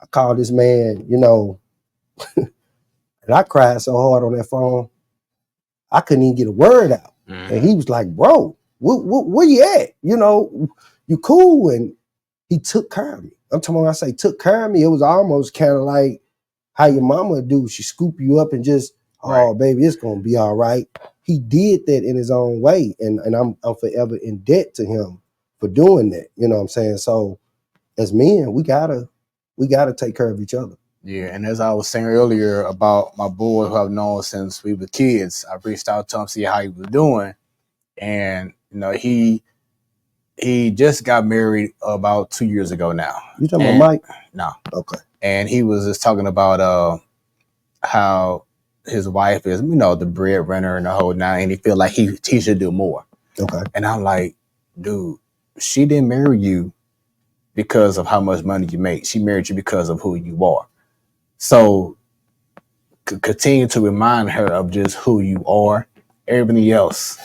I called this man, and I cried so hard on that phone, I couldn't even get a word out. And he was like, bro, where you at? You cool? And he took care of me. I'm talking when I say took care of me, it was almost kind of like how your mama do. She scoop you up and just, oh, baby, it's going to be all right. He did that in his own way. And I'm forever in debt to him for doing that. You know what I'm saying? So as men, we gotta take care of each other. Yeah, and as I was saying earlier about my boy who I've known since we were kids, I reached out to him to see how he was doing, and he just got married about 2 years ago now. You talking about Mike? No. Okay. And he was just talking about how his wife is, the breadwinner and the whole nine, and he feel like he should do more. Okay. And I'm like, dude, she didn't marry you because of how much money you make. She married you because of who you are. So continue to remind her of just who you are. Everything else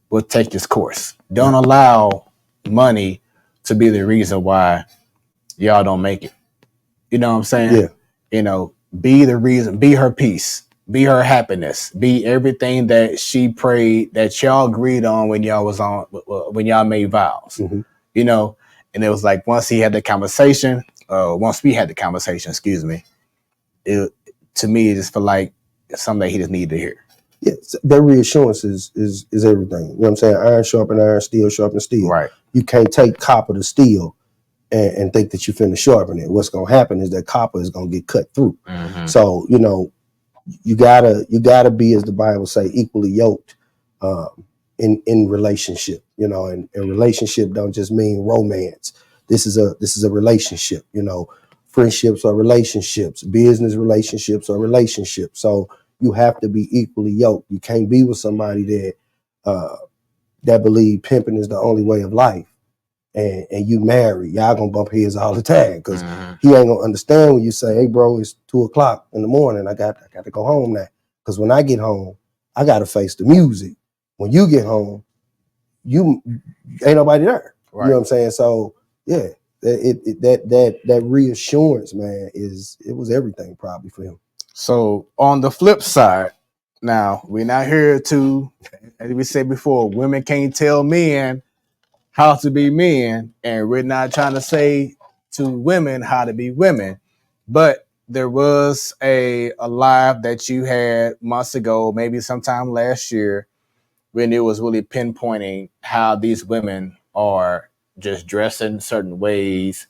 will take its course. Don't allow money to be the reason why y'all don't make it. You know what I'm saying? Yeah. Be the reason, be her peace, be her happiness, be everything that she prayed, that y'all agreed on when y'all made vows. Mm-hmm. And it was like once we had the conversation, excuse me, it to me it just felt like something that he just needed to hear. Yeah, that reassurance is everything. You know what I'm saying? Iron sharpen iron, steel sharpen steel. Right. You can't take copper to steel and think that you finna sharpen it. What's gonna happen is that copper is gonna get cut through. Mm-hmm. So, you gotta be, as the Bible say, equally yoked in relationship. And relationship don't just mean romance. This is a relationship. Friendships are relationships, business relationships are relationships. So you have to be equally yoked. You can't be with somebody that believe pimping is the only way of life, and you marry. Y'all gonna bump heads all the time because he ain't gonna understand when you say, "Hey, bro, it's 2:00 in the morning. I got to go home now." Because when I get home, I gotta face the music. When you get home, you ain't nobody there. Right. You know what I'm saying? So yeah, that reassurance, man, it was everything probably for him. So on the flip side, now we're not here to, as we said before, women can't tell men how to be men, and we're not trying to say to women how to be women. But there was a live that you had months ago, maybe sometime last year, when it was really pinpointing how these women are just dressing certain ways,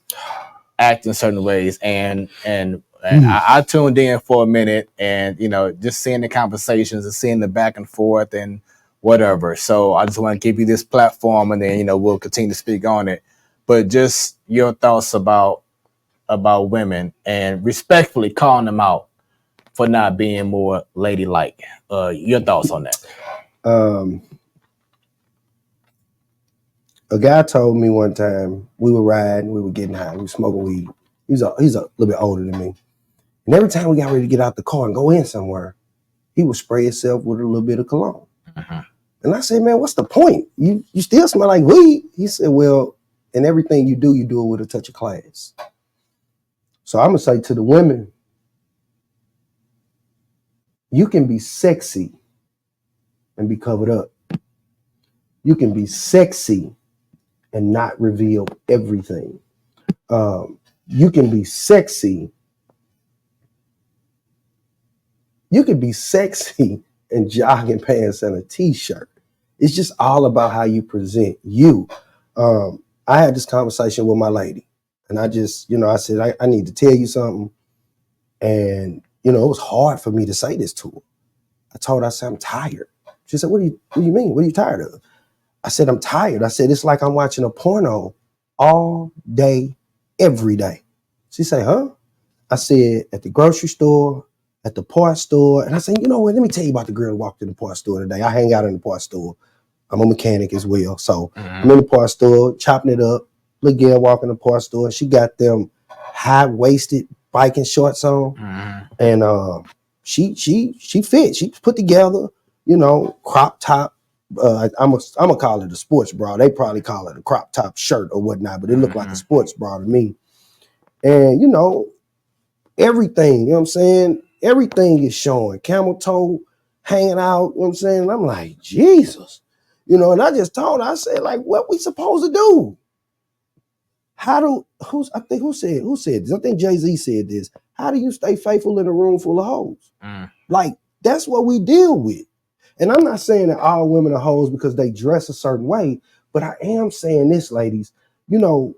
acting certain ways, and I tuned in for a minute, and just seeing the conversations and seeing the back and forth and whatever. So I just want to give you this platform, and then we'll continue to speak on it. But just your thoughts about women and respectfully calling them out for not being more ladylike. Your thoughts on that? A guy told me one time, we were riding, we were getting high, we were smoking weed. He's a little bit older than me. And every time we got ready to get out the car and go in somewhere, he would spray himself with a little bit of cologne. Uh-huh. And I said, man, what's the point? You still smell like weed. He said, well, in everything you do it with a touch of class. So I'm going to say to the women, you can be sexy and be covered up. You can be sexy and not reveal everything. You can be sexy. You can be sexy in jogging pants and a t-shirt. It's just all about how you present you. I had this conversation with my lady, and I just, I said, I need to tell you something. And, it was hard for me to say this to her. I told her, I said, I'm tired. She said, what do you mean? What are you tired of? I said, I'm tired. I said, it's like I'm watching a porno all day, every day. She said, huh? I said, at the grocery store, at the parts store. And I said, you know what? Let me tell you about the girl who walked in the parts store today. I hang out in the parts store. I'm a mechanic as well. So I'm in the parts store, chopping it up. Little girl walking in the parts store. She got them high-waisted biking shorts on. And she fit. She put together, crop top. I'm gonna call it a sports bra. They probably call it a crop top shirt or whatnot, but it looked like a sports bra to me. And everything, you know what I'm saying? Everything is showing. Camel toe hanging out, you know what I'm saying? And I'm like, Jesus. And I just told her, I said, like, what we supposed to do? Who said this? I think Jay-Z said this. How do you stay faithful in a room full of hoes? Like, that's what we deal with. And I'm not saying that all women are hoes because they dress a certain way, But I am saying this, ladies, you know,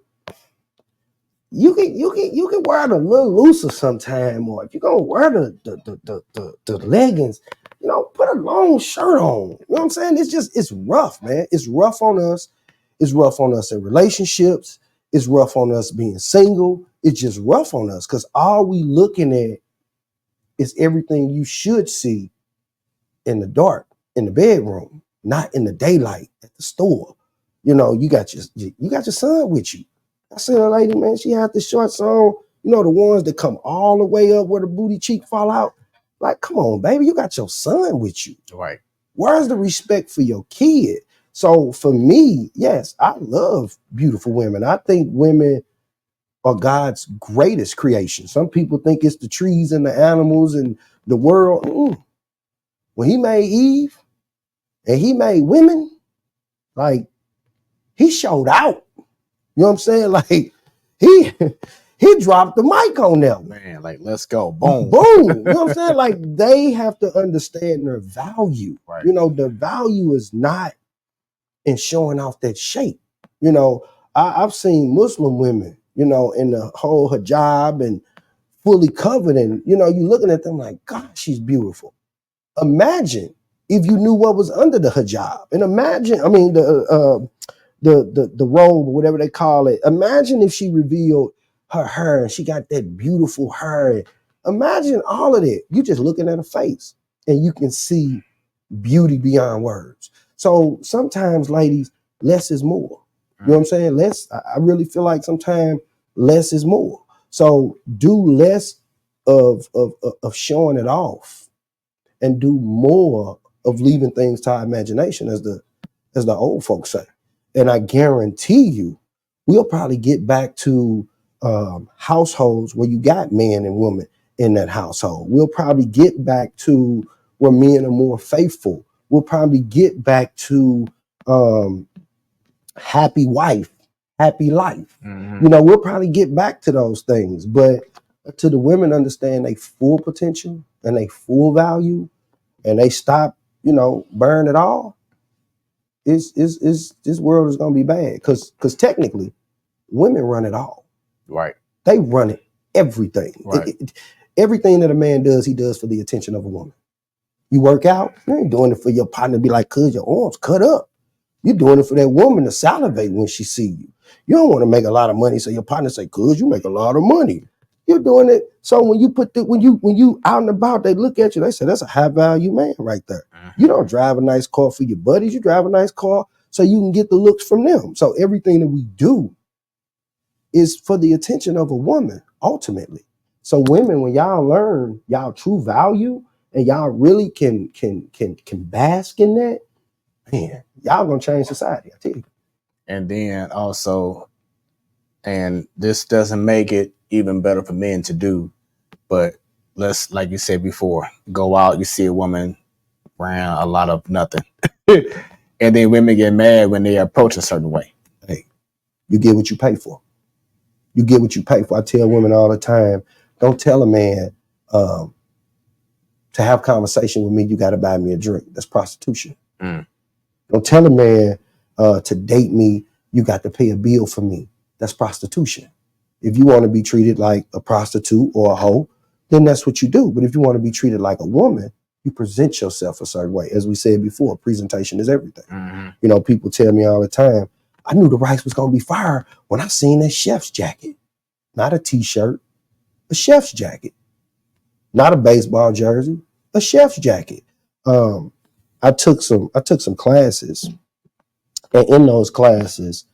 you can wear it a little looser sometime, or if you're gonna wear the leggings, you know, put a long shirt on. You know what I'm saying? It's rough, man. It's rough on us. It's rough on us in relationships. It's rough on us being single. It's just rough on us because all we looking at is everything you should see in the dark, in the bedroom, not in the daylight at the store. You know, you got your son with you. I seen a lady, man, she had the shorts on, you know, the ones that come all the way up where the booty cheek fall out. Like, come on, baby, you got your son with you. Right. Where's the respect for your kid? So for me, yes, I love beautiful women. I think women are God's greatest creation. Some people think it's the trees and the animals and the world. When he made Eve and he made women, like, he showed out. You know what I'm saying? Like, he dropped the mic on them. Man, like, let's go. Boom. Boom. You know what I'm saying? Like, they have to understand their value. Right. You know, the value is not in showing off that shape. You know, I've seen Muslim women, you know, in the whole hijab and fully covered, and, you know, you looking at them like, God, she's beautiful. Imagine if you knew what was under the hijab, and imagine, I mean, the robe or whatever they call it. Imagine if she revealed her hair and she got that beautiful hair. Imagine all of that. You just looking at her face and you can see beauty beyond words. So sometimes, ladies, less is more. You know what I'm saying? I really feel like sometimes less is more. So do less of showing it off and do more of leaving things to our imagination, as the old folks say. And I guarantee you, we'll probably get back to households where you got men and women in that household. We'll probably get back to where men are more faithful. We'll probably get back to happy wife, happy life. Mm-hmm. You know, we'll probably get back to those things. But to the women understand their full potential and their full value, and they stop, you know, burn it all, is this world is gonna be bad. Because technically, women run it all. Right. They run it, everything. Right. Everything that a man does, he does for the attention of a woman. You work out, you ain't doing it for your partner to be like, cuz your arms cut up. You're doing it for that woman to salivate when she see you. You don't want to make a lot of money, so your partner say, cuz you make a lot of money. You're doing it. So when you out and about, they look at you, they say, that's a high value man right there. Mm-hmm. You don't drive a nice car for your buddies. You drive a nice car so you can get the looks from them. So everything that we do is for the attention of a woman, ultimately. So women, when y'all learn y'all true value and y'all really can bask in that, man, y'all gonna change society, I tell you. And then also, and this doesn't make it even better for men to do, but let's, like you said before, go out, you see a woman around a lot of nothing. And then women get mad when they approach a certain way. Hey, you get what you pay for. You get what you pay for. I tell women all the time, don't tell a man to have conversation with me, you got to buy me a drink. That's prostitution. Mm. Don't tell a man to date me, you got to pay a bill for me. That's prostitution. If you want to be treated like a prostitute or a hoe, then that's what you do. But if you want to be treated like a woman, you present yourself a certain way. As we said before, presentation is everything. Mm-hmm. You know, people tell me all the time, I knew the rice was going to be fire when I seen that chef's jacket. Not a t-shirt, a chef's jacket. Not a baseball jersey, a chef's jacket. I took some classes, and in those classes,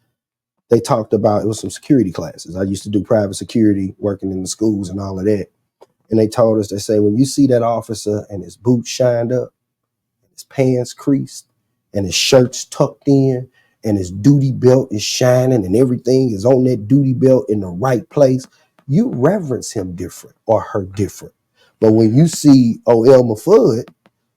they talked about, it was some security classes. I used to do private security, working in the schools and all of that. And they told us, they say, when you see that officer and his boots shined up, his pants creased, and his shirt's tucked in, and his duty belt is shining, and everything is on that duty belt in the right place, you reverence him different or her different. But when you see Elmer Fudd,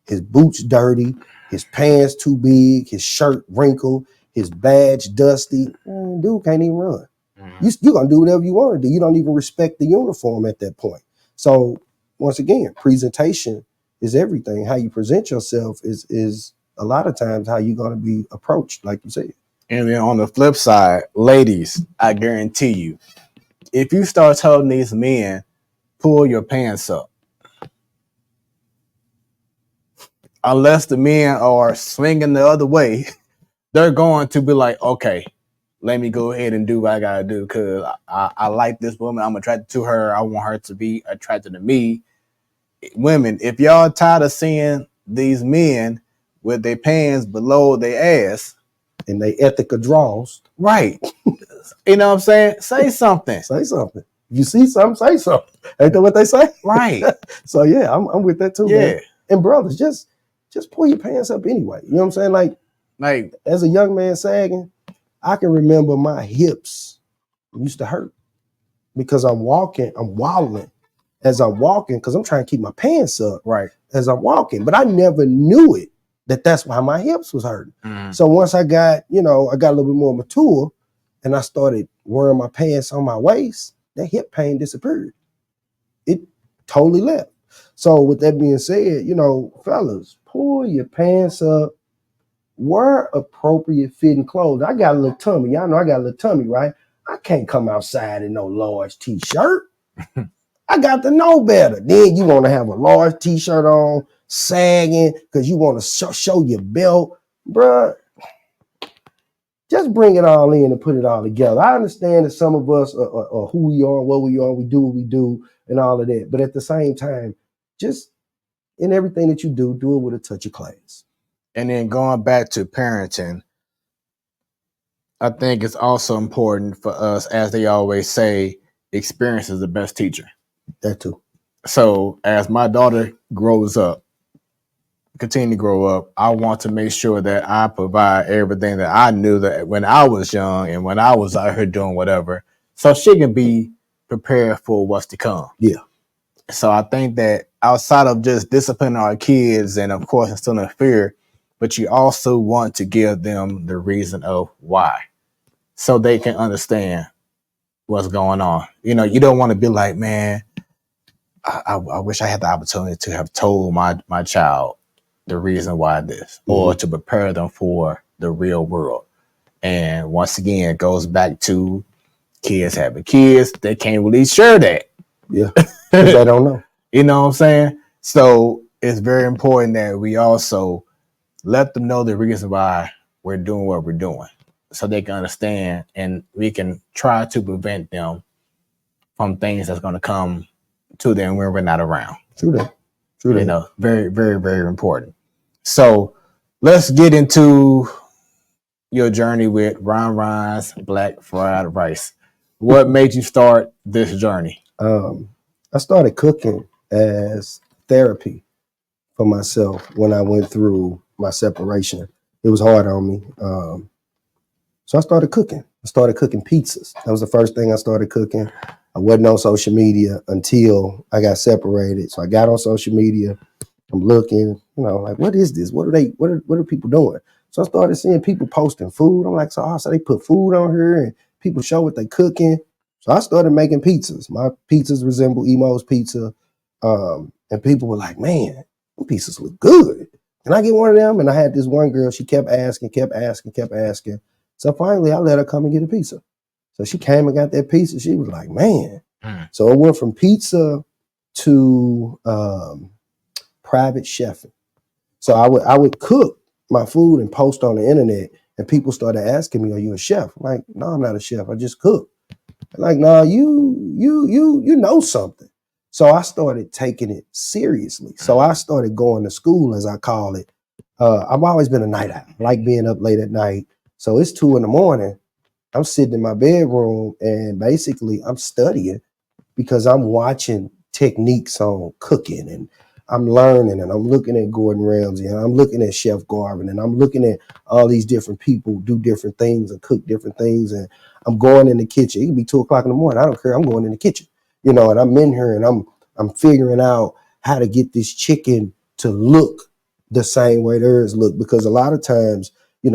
his boots dirty, his pants too big, his shirt wrinkled, his badge dusty, dude can't even run. Mm-hmm. You're going to do whatever you want to do. You don't even respect the uniform at that point. So once again, presentation is everything. How you present yourself is a lot of times how you're going to be approached, like you said. And then on the flip side, ladies, I guarantee you, if you start telling these men, pull your pants up, unless the men are swinging the other way, they're going to be like, okay, let me go ahead and do what I gotta do because I like this woman. I'm attracted to her. I want her to be attracted to me. Women, if y'all tired of seeing these men with their pants below their ass and they ethical draws, right? You know what I'm saying? Say something. Say something. If you see something, say something. Ain't that what they say? Right. So yeah, I'm with that too, Yeah. man. And brothers, just pull your pants up anyway. You know what I'm saying? Like as a young man sagging, I can remember my hips used to hurt because I'm waddling as I'm walking because I'm trying to keep my pants up right as I'm walking. But I never knew it that's why my hips was hurting. Mm. So once I got a little bit more mature and I started wearing my pants on my waist, that hip pain disappeared. It totally left. So with that being said, fellas, pull your pants up, wear appropriate fitting clothes. I got a little tummy. Y'all know I got a little tummy, right? I can't come outside in no large t-shirt. I got to know better. Then you want to have a large t-shirt on, sagging, because you want to show your belt. Bruh, just bring it all in and put it all together. I understand that some of us are who we are, what we are, we do what we do, and all of that. But at the same time, just in everything that you do it with a touch of class. And then going back to parenting, I think it's also important for us, as they always say, experience is the best teacher. That too. So as my daughter grows up, continue to grow up, I want to make sure that I provide everything that I knew that when I was young and when I was out here doing whatever, so she can be prepared for what's to come. Yeah. So I think that outside of just disciplining our kids and of course instilling fear, but you also want to give them the reason of why, so they can understand what's going on. You don't want to be like, man, I wish I had the opportunity to have told my child the reason why this, or to prepare them for the real world. And once again, it goes back to kids having kids. They can't really share that. Yeah, they don't know. You know what I'm saying? So it's very important that we also let them know the reason why we're doing what we're doing, so they can understand and we can try to prevent them from things that's going to come to them when we're not around. True that. Very, very, very important. So let's get into your journey with Ron's Black Fried Rice. What made you start this journey? I started cooking as therapy for myself when I went through my separation. It was hard on me. So I started cooking. I started cooking pizzas. That was the first thing I started cooking. I wasn't on social media until I got separated. So I got on social media. I'm looking, like, what is this? What are people doing? So I started seeing people posting food. I'm like, so they put food on here and people show what they cooking. So I started making pizzas. My pizzas resemble Emo's pizza. And people were like, man, them pizzas look good. Can I get one of them? And I had this one girl, she kept asking. So finally I let her come and get a pizza. So she came and got that pizza. She was like, man. So it went from pizza to private chefing. So I would cook my food and post on the internet, and people started asking me, are you a chef? I'm like, no, I'm not a chef. I just cook. They're like, no, you know something. So I started taking it seriously. So I started going to school, as I call it. I've always been a night owl. I like being up late at night. So it's 2 a.m. I'm sitting in my bedroom and basically I'm studying because I'm watching techniques on cooking and I'm learning and I'm looking at Gordon Ramsay and I'm looking at Chef Garvin and I'm looking at all these different people do different things and cook different things. And I'm going in the kitchen. It can be 2 o'clock in the morning. I don't care. I'm going in the kitchen, and I'm in here and I'm figuring out how to get this chicken to look the same way theirs look, because a lot of times,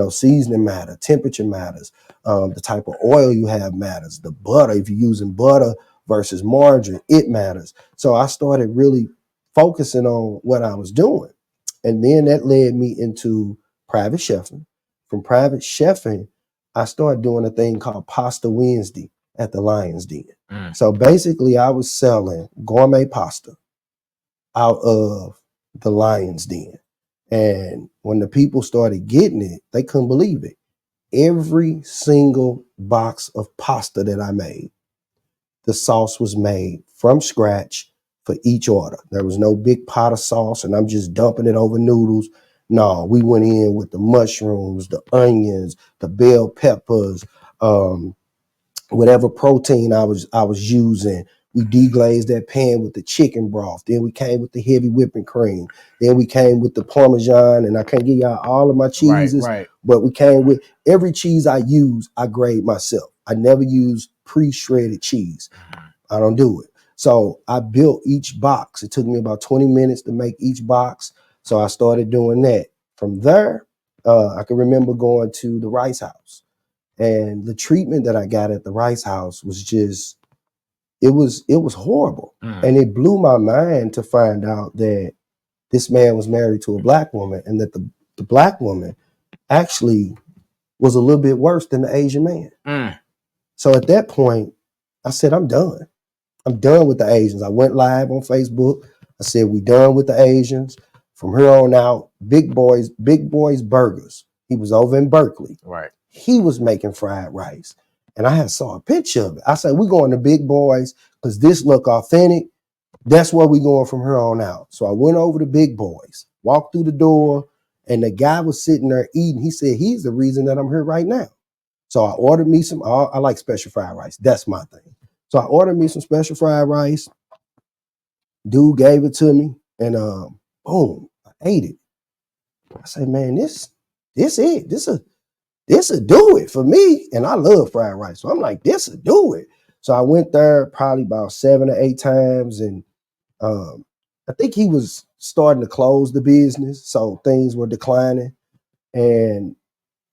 seasoning matter, temperature matters, the type of oil you have matters, the butter, if you're using butter versus margarine, it matters. So I started really focusing on what I was doing. And then that led me into private chefing. From private chefing, I started doing a thing called Pasta Wednesday at the Lion's Den. So basically, I was selling gourmet pasta out of the Lion's Den. And when the people started getting it, they couldn't believe it. Every single box of pasta that I made, the sauce was made from scratch for each order. There was no big pot of sauce and I'm just dumping it over noodles. No, we went in with the mushrooms, the onions, the bell peppers, whatever protein I was using. We deglazed that pan with the chicken broth. Then we came with the heavy whipping cream. Then we came with the Parmesan, and I can't give y'all all of my cheeses, but we came with every cheese I use, I grade myself. I never use pre-shredded cheese. I don't do it. So I built each box. It took me about 20 minutes to make each box. So I started doing that. From there, I can remember going to the Rice House. And the treatment that I got at the Rice House was just, it was horrible. And it blew my mind to find out that this man was married to a black woman and that the black woman actually was a little bit worse than the Asian man. So at that point, I said, I'm done. I'm done with the Asians. I went live on Facebook. I said, we done with the Asians. From here on out, Big Boys Burgers. He was over in Berkeley. Right. He was making fried rice. And I had saw a picture of it. I said, we're going to Big Boys because this look authentic. That's where we going from here on out. So I went over to Big Boys, walked through the door, and the guy was sitting there eating. He said, he's the reason that I'm here right now. So I ordered me some, I like special fried rice. That's my thing. So I ordered me some special fried rice. Dude gave it to me, and boom, I ate it. I said, man, this it. This'll do it for me. And I love fried rice. So I'm like, this'll do it. So I went there probably about 7 or 8 times. And I think he was starting to close the business. So things were declining. And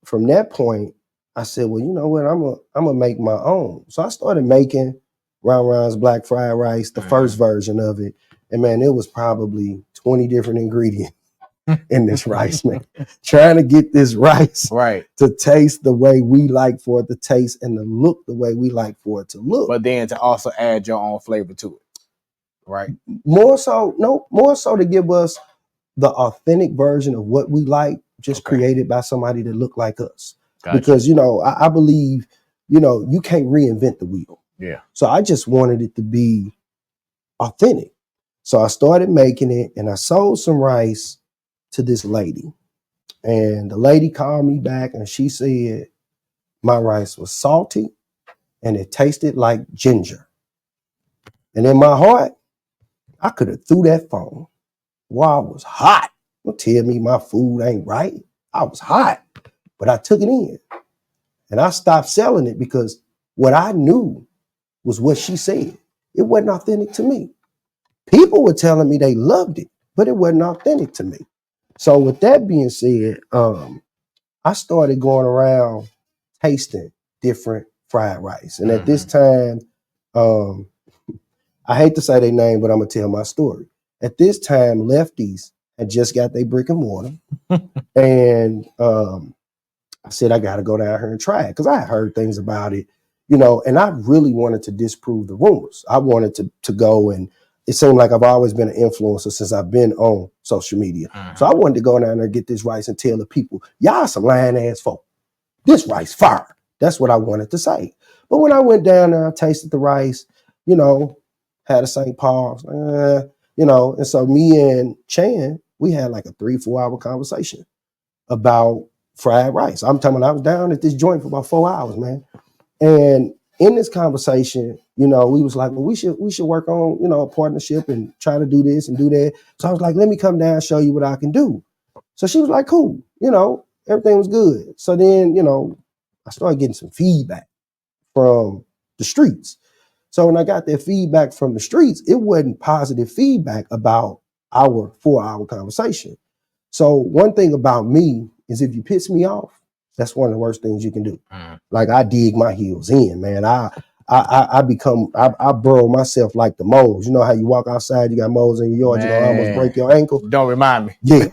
from that point, I said, well, you know what? I'm gonna make my own. So I started making Round Round's Black Fried Rice, the first version of it. And man, it was probably 20 different ingredients in this rice, man. Trying to get this rice to taste the way we like for it to taste and to look the way we like for it to look. But then to also add your own flavor to it, right? More so to give us the authentic version of what we like, just created by somebody that look like us. Gotcha. Because, you know, I believe, you know, you can't reinvent the wheel. Yeah. So I just wanted it to be authentic. So I started making it and I sold some rice to this lady. And the lady called me back and she said my rice was salty and it tasted like ginger. And in my heart, I could have threw that phone. While I was hot. Don't tell me my food ain't right. I was hot, but I took it in. And I stopped selling it because what I knew was what she said. It wasn't authentic to me. People were telling me they loved it, but it wasn't authentic to me. So with that being said, I started going around tasting different fried rice. And at this time, I hate to say their name, but I'm going to tell my story. At this time, Lefties had just got their brick and mortar. And I said, I got to go down here and try it because I had heard things about it, you know, and I really wanted to disprove the rumors. I wanted to go, and it seemed like I've always been an influencer since I've been on social media. So I wanted to go down there and get this rice and tell the people, y'all some lying ass folk. This rice fire. That's what I wanted to say. But when I went down there, I tasted the rice, you know, had a St. Paul's, you know, and so me and Chan, we had like a 3-4 hour conversation about fried rice. I'm telling you, I was down at this joint for about 4 hours, man. And in this conversation, you know, we was like, well, we should work on, you know, a partnership and try to do this and do that. So I was like, let me come down and show you what I can do. So she was like, cool, you know, everything was good. So then, you know, I started getting some feedback from the streets. So when I got that feedback from the streets, it wasn't positive feedback about our 4-hour conversation. So one thing about me is if you piss me off, that's one of the worst things you can do. Like I dig my heels in, man. I burrow myself like the moles. You know how you walk outside, you got moles in your yard, you're gonna almost break your ankle. Don't remind me. Yeah,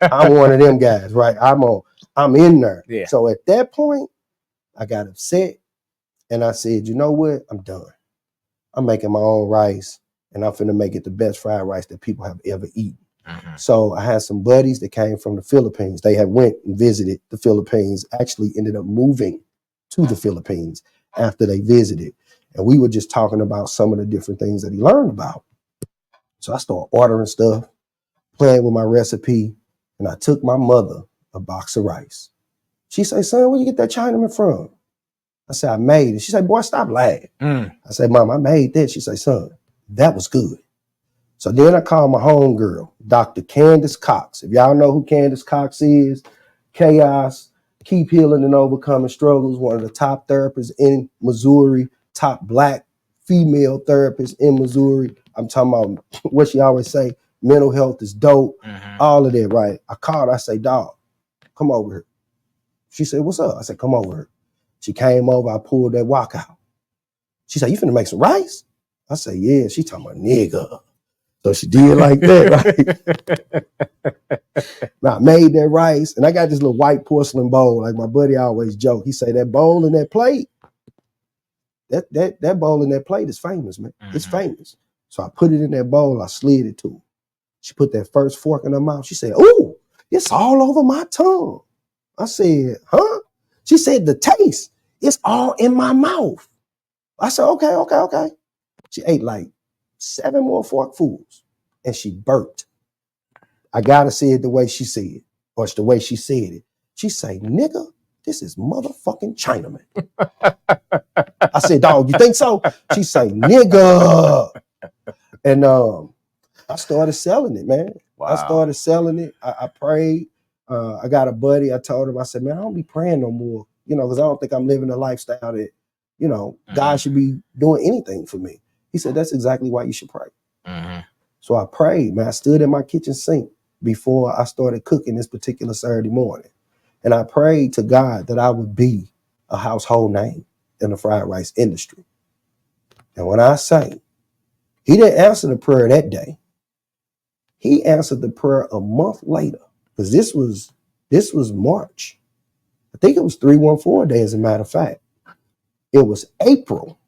I'm one of them guys, right? I'm in there. Yeah. So at that point, I got upset and I said, you know what? I'm done. I'm making my own rice and I'm finna make it the best fried rice that people have ever eaten. Mhm. So I had some buddies that came from the Philippines. They had went and visited the Philippines, actually ended up moving to the Philippines after they visited. And we were just talking about some of the different things that he learned about. So I started ordering stuff, playing with my recipe, and I took my mother a box of rice. She said, son, where you get that Chinaman from? I said, I made it. She said, boy, stop lying. Mm. I said, Mom, I made that. She said, son, that was good. So then I called my homegirl, Dr. Candace Cox. If y'all know who Candace Cox is, Chaos, Keep Healing and Overcoming Struggles, one of the top therapists in Missouri, top Black female therapist in Missouri. I'm talking about what she always say, mental health is dope, all of that, right? I called her, I say, dog, come over here. She said, what's up? I said, come over here. She came over, I pulled that wok out. She said, you finna make some rice? I said, yeah. She talking about nigga. So she did like that, right? Now I made that rice, and I got this little white porcelain bowl, like my buddy always joke. He say that bowl and that plate, that bowl and that plate is famous, man. It's famous. So I put it in that bowl, I slid it to her. She put that first fork in her mouth. She said, ooh, it's all over my tongue. I said, huh? She said, the taste, it's all in my mouth. I said, okay. She ate like 7 more forkfuls and she burped. I gotta say it the way she said it, or it's the way she said it. She say, nigga, this is motherfucking Chinaman. I said, dog, you think so? She say, nigga. And I started selling it, man. Wow. I started selling it. I prayed. I got a buddy. I told him, I said, man, I don't be praying no more, because I don't think I'm living a lifestyle that, God should be doing anything for me. He said, that's exactly why you should pray. So I prayed, man. I stood in my kitchen sink before I started cooking this particular Saturday morning. And I prayed to God that I would be a household name in the fried rice industry. And when I say, he didn't answer the prayer that day. He answered the prayer a month later, because this was March. I think it was 314 Day, as a matter of fact. It was April.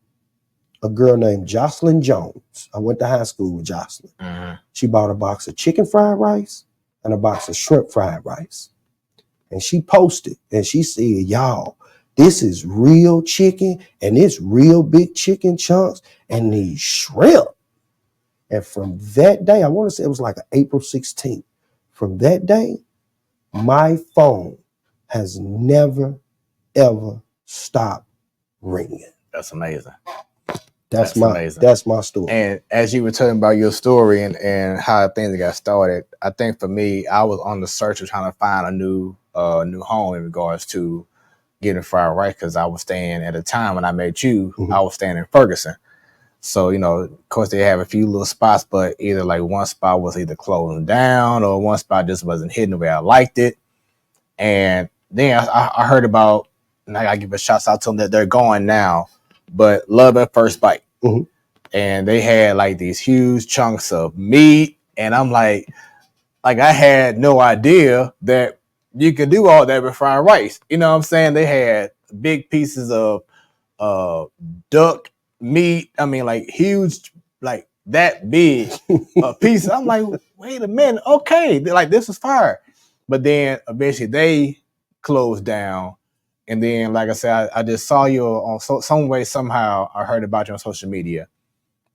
A girl named Jocelyn Jones. I went to high school with Jocelyn. She bought a box of chicken fried rice and a box of shrimp fried rice. And she posted and she said, y'all, this is real chicken and it's real big chicken chunks and these shrimp. And from that day, I want to say it was like April 16th. From that day, my phone has never, ever stopped ringing. That's amazing. That's my story. And as you were talking about your story and how things got started, I think for me, I was on the search of trying to find a new home in regards to getting fried rice, because I was staying at a time when I met you, I was staying in Ferguson. So, of course they have a few little spots, but either like one spot was either closing down or one spot just wasn't hitting the way I liked it. And then I heard about, and I gotta give a shout out to them that they're going now, but Love at First Bite. And they had like these huge chunks of meat. And I'm like I had no idea that you could do all that with fried rice. You know what I'm saying? They had big pieces of duck meat. I mean, like huge, like that big piece. I'm like, wait a minute. Okay. They're like, this is fire. But then eventually they closed down. And then, like I said, I just saw you on some way, somehow I heard about you on social media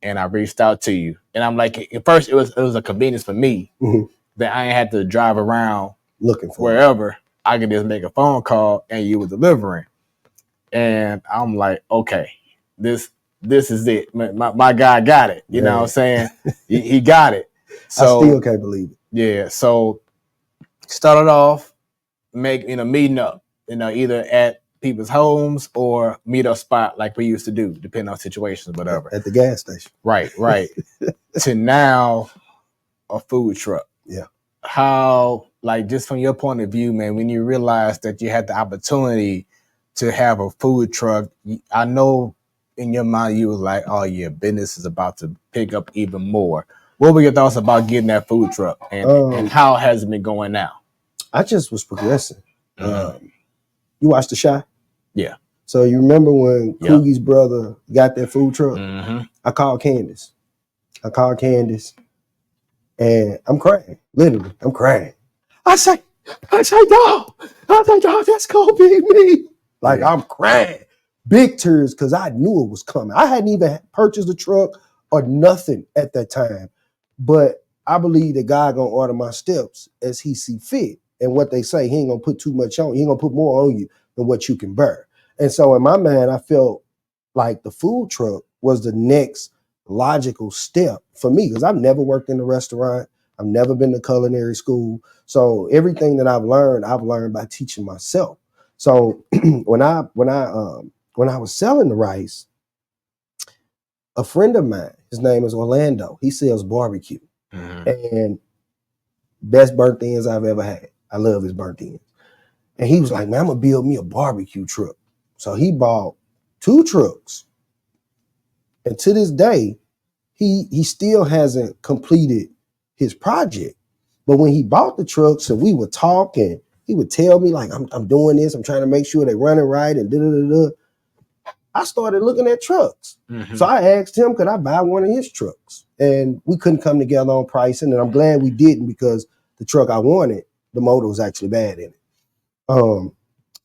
and I reached out to you. And I'm like, at first it was a convenience for me that I ain't had to drive around looking for wherever. I could just make a phone call and you were delivering. And I'm like, okay, this is it. My guy got it. You know what I'm saying? he got it. So I still can't believe it. Yeah. So started off meeting up, either at people's homes or meet up spot like we used to do, depending on situations, whatever. At the gas station. Right. To now a food truck. Yeah. How, like, just from your point of view, man, when you realized that you had the opportunity to have a food truck, I know in your mind you was like, oh yeah, business is about to pick up even more. What were your thoughts about getting that food truck, and how has it been going now? I just was progressing. You watched The Shy? Yeah. So you remember when Yep. Coogie's brother got that food truck? Mm-hmm. I called Candace, and I'm crying. Literally, I'm crying. I say, dog, that's gonna be me. Like, Yeah. I'm crying. Big tears, because I knew it was coming. I hadn't even purchased a truck or nothing at that time. But I believe that God gonna order my steps as he see fit. And what they say, he ain't gonna put too much on you. He ain't gonna put more on you than what you can bear. And so in my mind, I felt like the food truck was the next logical step for me, because I've never worked in a restaurant. I've never been to culinary school. So everything that I've learned by teaching myself. So when I was selling the rice, a friend of mine, his name is Orlando, he sells barbecue. Mm-hmm. And best burnt ends I've ever had. I love his burnt ends. And he was like, man, I'm gonna build me a barbecue truck. So he bought 2 trucks. And to this day, he still hasn't completed his project. But when he bought the trucks and we would talk, and he would tell me, like, I'm doing this, I'm trying to make sure they're running right, and da-da-da-da. I started looking at trucks. Mm-hmm. So I asked him, could I buy one of his trucks? And we couldn't come together on pricing, and I'm glad we didn't, because the truck I wanted, the motor was actually bad in it.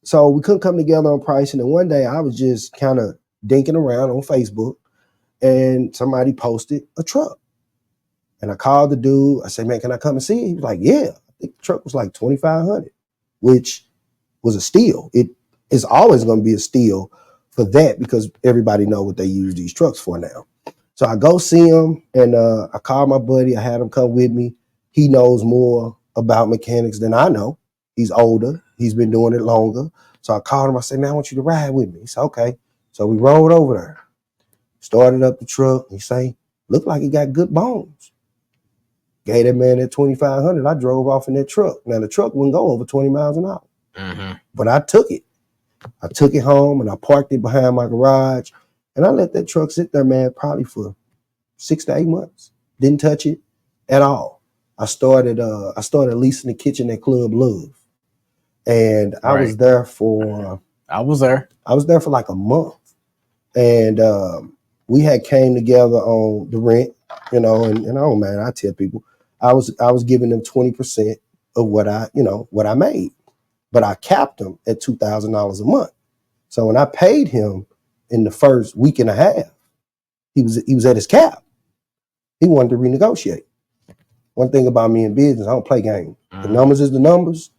So we couldn't come together on pricing. And one day I was just kind of dinking around on Facebook, and somebody posted a truck. And I called the dude. I said, man, can I come and see it? He was like, yeah. I think the truck was like $2,500, which was a steal. It is always going to be a steal for that, because everybody know what they use these trucks for now. So I go see him, and I called my buddy. I had him come with me. He knows more about mechanics than I know. He's older. He's been doing it longer. So I called him. I said, man, I want you to ride with me. He said, okay. So we rode over there, started up the truck. He say, looked like he got good bones. Gave that man that $2,500. I drove off in that truck. Now the truck wouldn't go over 20 miles an hour, Mm-hmm. but I took it. I took it home and I parked it behind my garage, and I let that truck sit there, man, probably for 6 to 8 months. Didn't touch it at all. I started leasing the kitchen at Club Love, and I was there for I was there for like a month, and we had came together on the rent, and oh man, I tell people I was giving them 20% of what I made, but I capped them at $2,000 a month. So when I paid him in the first week and a half, he was at his cap. He wanted to renegotiate. One thing about me in business, I don't play games. The numbers is the numbers.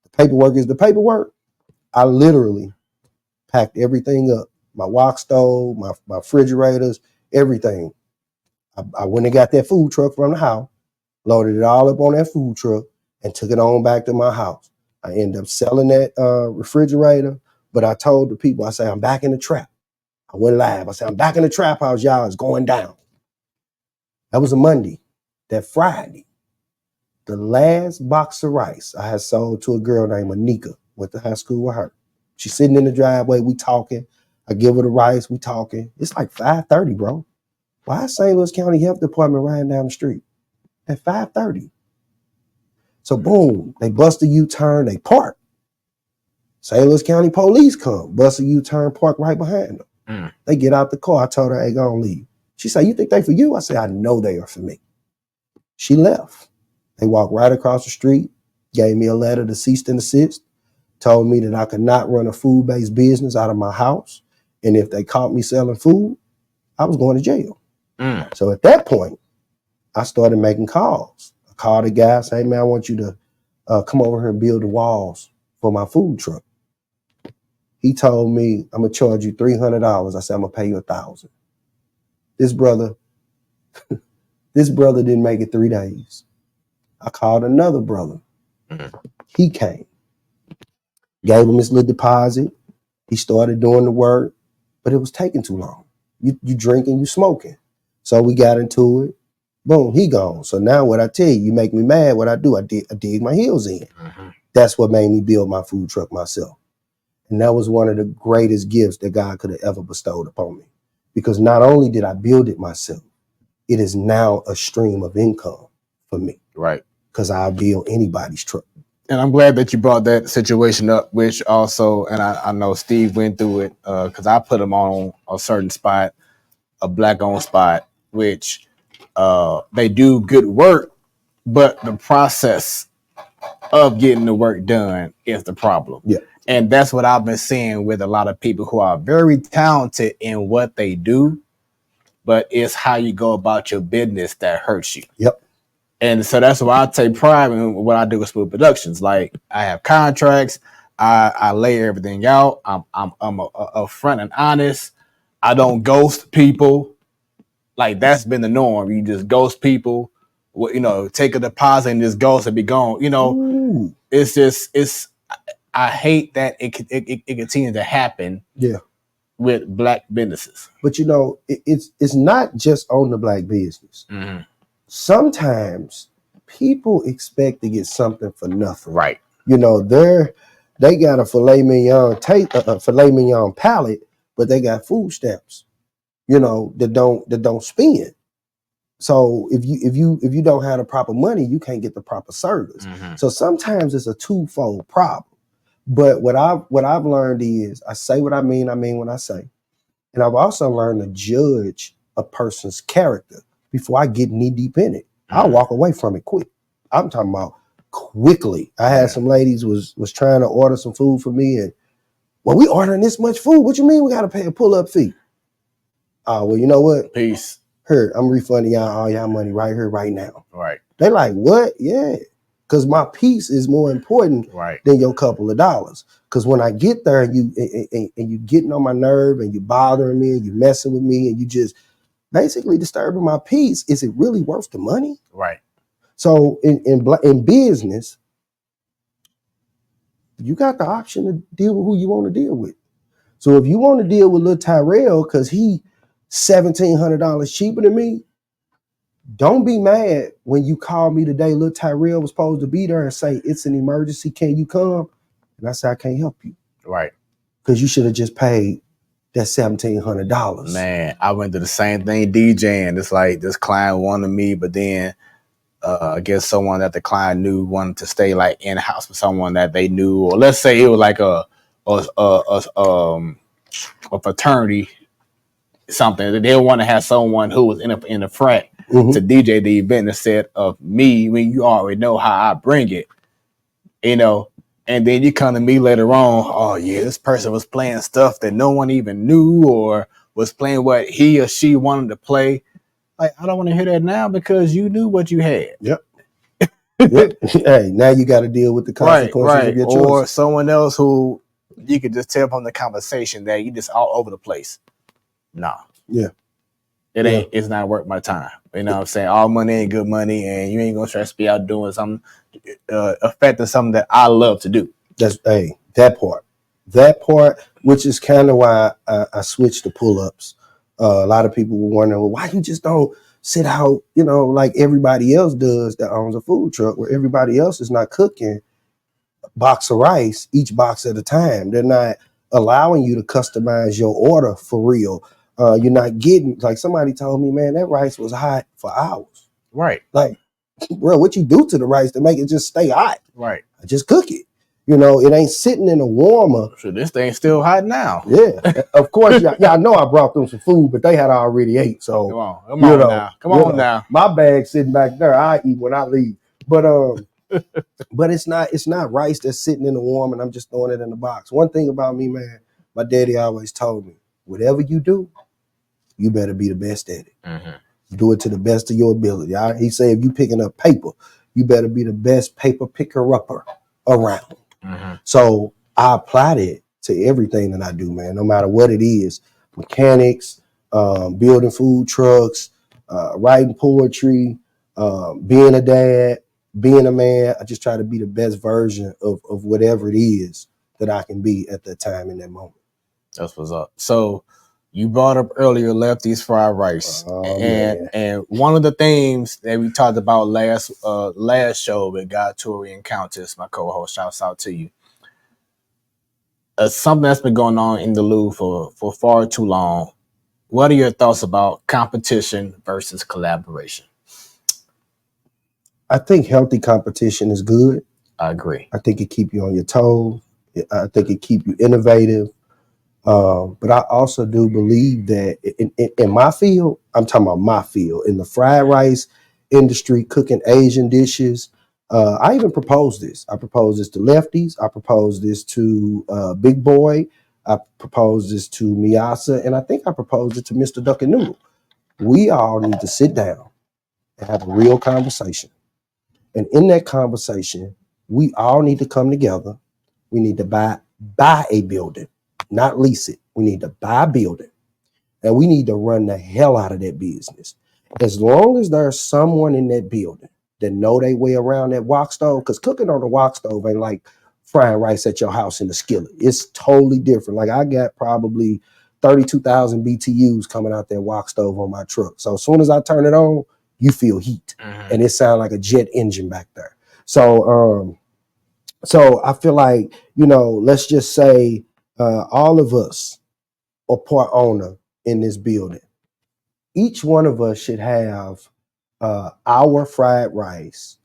The paperwork is the paperwork. I literally packed everything up. My wok stove, my refrigerators, everything. I went and got that food truck from the house, loaded it all up on that food truck, and took it on back to my house. I ended up selling that refrigerator, but I told the people, I say, I'm back in the trap. I went live. I said, I'm back in the trap house, y'all. It's going down. That was a Monday. That Friday, the last box of rice I had sold to a girl named Anika, went to high school with her. She's sitting in the driveway, we talking. I give her the rice, we talking. It's like 5:30, bro. Why is St. Louis County Health Department riding down the street at 5:30? So boom, they bust a U-turn, they park. St. Louis County police come, bust a U-turn, park right behind them. They get out the car. I told her, hey, go on, leave. She said, you think they for you? I said, I know they are for me. She left. They walked right across the street, gave me a letter to cease and desist, told me that I could not run a food-based business out of my house. And if they caught me selling food, I was going to jail. So at that point, I started making calls. I called a guy, say, hey, man, I want you to come over here and build the walls for my food truck. He told me, I'm going to charge you $300. I said, I'm going to pay you $1,000. This brother didn't make it 3 days. I called another brother. He came, gave him his little deposit. He started doing the work, but it was taking too long. You drinking, you smoking. So we got into it. Boom, he gone. So now what I tell you, you make me mad. What I do, I dig my heels in. That's what made me build my food truck myself. And that was one of the greatest gifts that God could have ever bestowed upon me. Because not only did I build it myself, it is now a stream of income for me. Right. Because I'll build anybody's truck And I'm glad that you brought that situation up, which also, and I know Steve went through it because I put him on a certain spot, a black owned spot, which they do good work, but the process of getting the work done is the problem. Yeah. And that's what I've been seeing with a lot of people who are very talented in what they do, but it's how you go about your business that hurts you. Yep. And so that's why I take pride in what I do with Smoooth Productions. Like I have contracts, I lay everything out. I'm upfront and honest. I don't ghost people. Like that's been the norm. You just ghost people. Take a deposit and just ghost and be gone. Ooh. It's. I hate that it continues to happen. Yeah. With black businesses. But it's not just on the black business. Mm-hmm. Sometimes people expect to get something for nothing. Right. They got a filet mignon palette, but they got food stamps, that don't spend. So if you don't have the proper money, you can't get the proper service. Mm-hmm. So sometimes it's a twofold problem. But what I've learned is I say what I mean what I say. And I've also learned to judge a person's character before I get knee deep in it. Mm-hmm. I'll walk away from it quick. I'm talking about quickly. I had some ladies was trying to order some food for me, and well, we ordering this much food. What you mean we gotta pay a pull-up fee? Oh, well, you know what? Peace. Here, I'm refunding y'all all y'all money right here, right now. Right. They like, what? Yeah. Because my peace is more important than your couple of dollars. Because when I get there and you getting on my nerve and you bothering me and you messing with me and you just basically disturbing my peace, is it really worth the money? Right. So in business, you got the option to deal with who you want to deal with. So if you want to deal with Lil Tyrell because he $1,700 cheaper than me, don't be mad when you call me today. Lil Tyrell was supposed to be there and say, it's an emergency. Can you come? And I say, I can't help you. Right. Because you should have just paid that $1,700. Man, I went through the same thing DJing. It's like this client wanted me, but then I guess someone that the client knew wanted to stay like in-house with someone that they knew. Or let's say it was like a fraternity, something. They didn't want to have someone who was in a frat to DJ the event instead of me. When you already know how I bring it, and then you come to me later on. Oh yeah, this person was playing stuff that no one even knew, or was playing what he or she wanted to play. Like, I don't want to hear that now because you knew what you had. Yep. Yep. Hey, now you got to deal with the consequences of your choices. Or someone else who you could just tell from the conversation that you just all over the place. Nah. Yeah. It's not worth my time. You know what I'm saying? All money ain't good money, and you ain't gonna try to be out doing something affecting something that I love to do. That part, which is kind of why I switched to pull-ups. A lot of people were wondering, well, why you just don't sit out, like everybody else does that owns a food truck, where everybody else is not cooking a box of rice, each box at a time. They're not allowing you to customize your order for real. You're not getting, like somebody told me, man, that rice was hot for hours. Right. Like, bro, what you do to the rice to make it just stay hot? Right. I just cook it. It ain't sitting in a warmer. So this thing's still hot now. Yeah. Of course, y'all know I brought them some food, but they had already ate. So come on now. My bag's sitting back there. I eat when I leave. But but it's not rice that's sitting in the warm and I'm just throwing it in the box. One thing about me, man, my daddy always told me, whatever you do, you better be the best at it. Mm-hmm. Do it to the best of your ability. He said, if you picking up paper, you better be the best paper picker-upper around. Mm-hmm. So I applied it to everything that I do, man, no matter what it is. Mechanics, building food trucks, writing poetry, being a dad, being a man. I just try to be the best version of whatever it is that I can be at that time in that moment. That's what's up. So you brought up earlier Lefty's fried rice. And one of the themes that we talked about last show with God Tori and Countess, my co-host, shouts out to you. Something that's been going on in the Louvre for far too long. What are your thoughts about competition versus collaboration? I think healthy competition is good. I agree. I think it keep you on your toes. I think it keep you innovative. But I also do believe that in my field, I'm talking about my field, in the fried rice industry, cooking Asian dishes. I even proposed this. I proposed this to lefties. I proposed this to Big Boy. I proposed this to Miyasa. And I think I proposed it to Mr. Duck and Noodle. We all need to sit down and have a real conversation. And in that conversation, we all need to come together. We need to buy a building, not lease it. We need to buy a building, and we need to run the hell out of that business. As long as there's someone in that building that know their way around that wok stove, because cooking on the wok stove ain't like frying rice at your house in the skillet. It's totally different. Like I got probably 32,000 BTUs coming out that wok stove on my truck. So as soon as I turn it on, you feel heat, and it sounds like a jet engine back there. So I feel like, let's just say all of us are part owner in this building. Each one of us should have our fried rice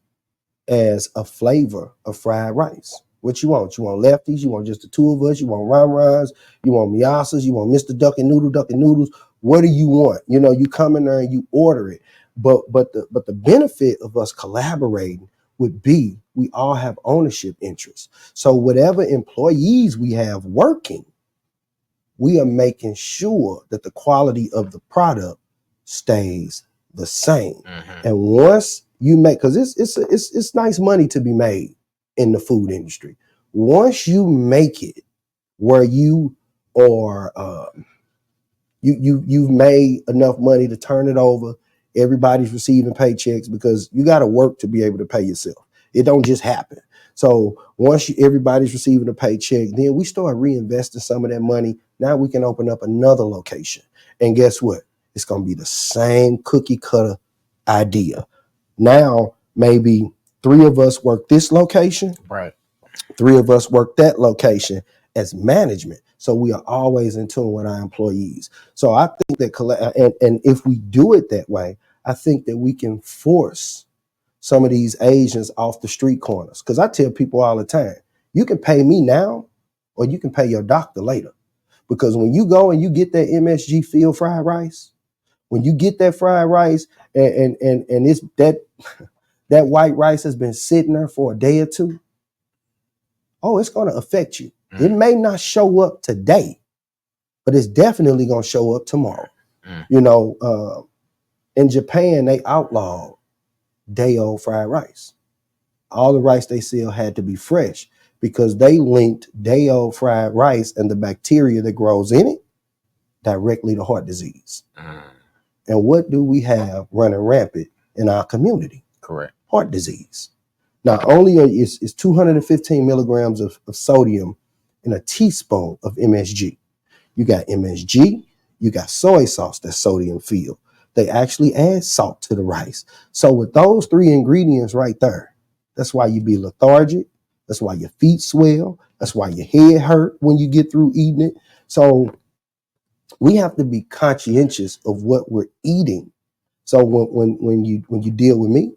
as a flavor of fried rice. What you want? You want lefties? You want just the two of us? You want ram-rams? You want miyasas? You want Mr. Duck and Noodles? What do you want? You come in there and you order it. But the benefit of us collaborating would be we all have ownership interests. So whatever employees we have working, we are making sure that the quality of the product stays the same. And once you make, because it's nice money to be made in the food industry. Once you make it where you are, you've made enough money to turn it over. Everybody's receiving paychecks because you got to work to be able to pay yourself. It don't just happen. So once everybody's receiving a paycheck, then we start reinvesting some of that money. Now we can open up another location. And guess what? It's going to be the same cookie cutter idea. Now, maybe 3 of us work this location. Right. 3 of us work that location as management. So we are always in tune with our employees. So I think that, and if we do it that way, I think that we can force some of these Asians off the street corners. Because I tell people all the time, you can pay me now or you can pay your doctor later. Because when you go and you get that MSG field fried rice, when you get that fried rice and it's that white rice has been sitting there for a day or two, it's going to affect you. It may not show up today, but it's definitely going to show up tomorrow. In Japan, they outlawed day-old fried rice. All the rice they sell had to be fresh because they linked day-old fried rice and the bacteria that grows in it directly to heart disease. And what do we have running rampant in our community? Correct. Heart disease. Not only is 215 milligrams of sodium in a teaspoon of MSG. You got MSG, you got soy sauce that's sodium filled. They actually add salt to the rice. So with those 3 ingredients right there, that's why you be lethargic. That's why your feet swell. That's why your head hurt when you get through eating it. So we have to be conscientious of what we're eating. So when you deal with me,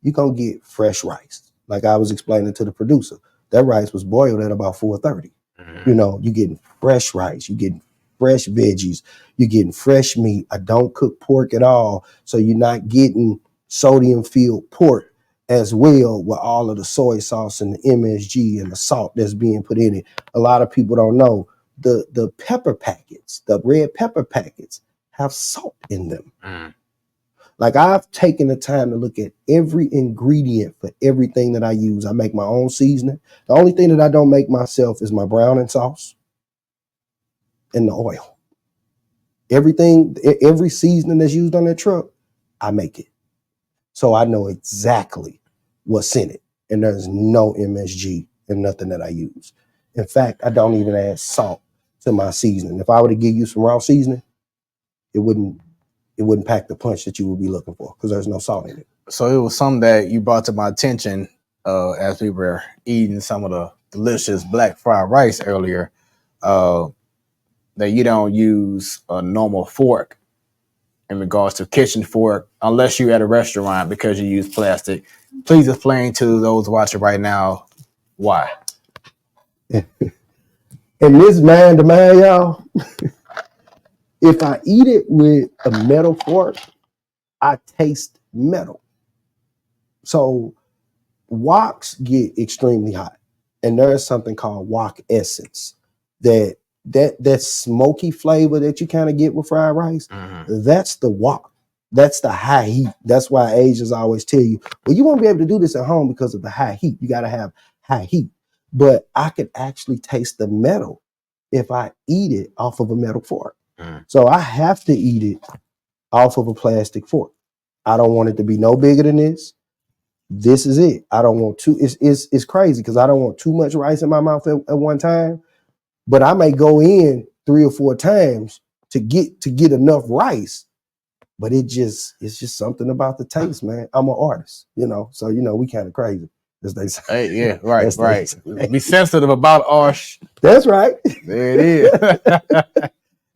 you're going to get fresh rice. Like I was explaining to the producer, that rice was boiled at about 4:30. You're getting fresh rice. You're getting fresh veggies. You're getting fresh meat. I don't cook pork at all. So you're not getting sodium-filled pork as well with all of the soy sauce and the MSG and the salt that's being put in it. A lot of people don't know the pepper packets, the red pepper packets have salt in them. Like I've taken the time to look at every ingredient for everything that I use. I make my own seasoning. The only thing that I don't make myself is my browning sauce and the oil. Every seasoning that's used on that truck, I make it. So I know exactly what's in it. And there's no MSG and nothing that I use. In fact, I don't even add salt to my seasoning. If I were to give you some raw seasoning, it wouldn't pack the punch that you would be looking for because there's no salt in it. So it was something that you brought to my attention as we were eating some of the delicious black fried rice earlier, that you don't use a normal fork in regards to kitchen fork unless you're at a restaurant because you use plastic. Please explain to those watching right now why. And this man to man, y'all, if I eat it with a metal fork, I taste metal. So woks get extremely hot, and there is something called wok essence that smoky flavor that you kind of get with fried rice. That's the wok. That's the high heat. That's why Asians always tell you, well, you won't be able to do this at home because of the high heat. You got to have high heat. But I could actually taste the metal if I eat it off of a metal fork. So I have to eat it off of a plastic fork. I don't want it to be no bigger than this. This is it. I don't want too. It's crazy because I don't want too much rice in my mouth at one time. But I may go in 3 or 4 times to get enough rice. But it's just something about the taste, man. I'm an artist, so we kind of crazy, as they say. Hey, yeah, right, right. Be sensitive about arsh. That's right. There it is.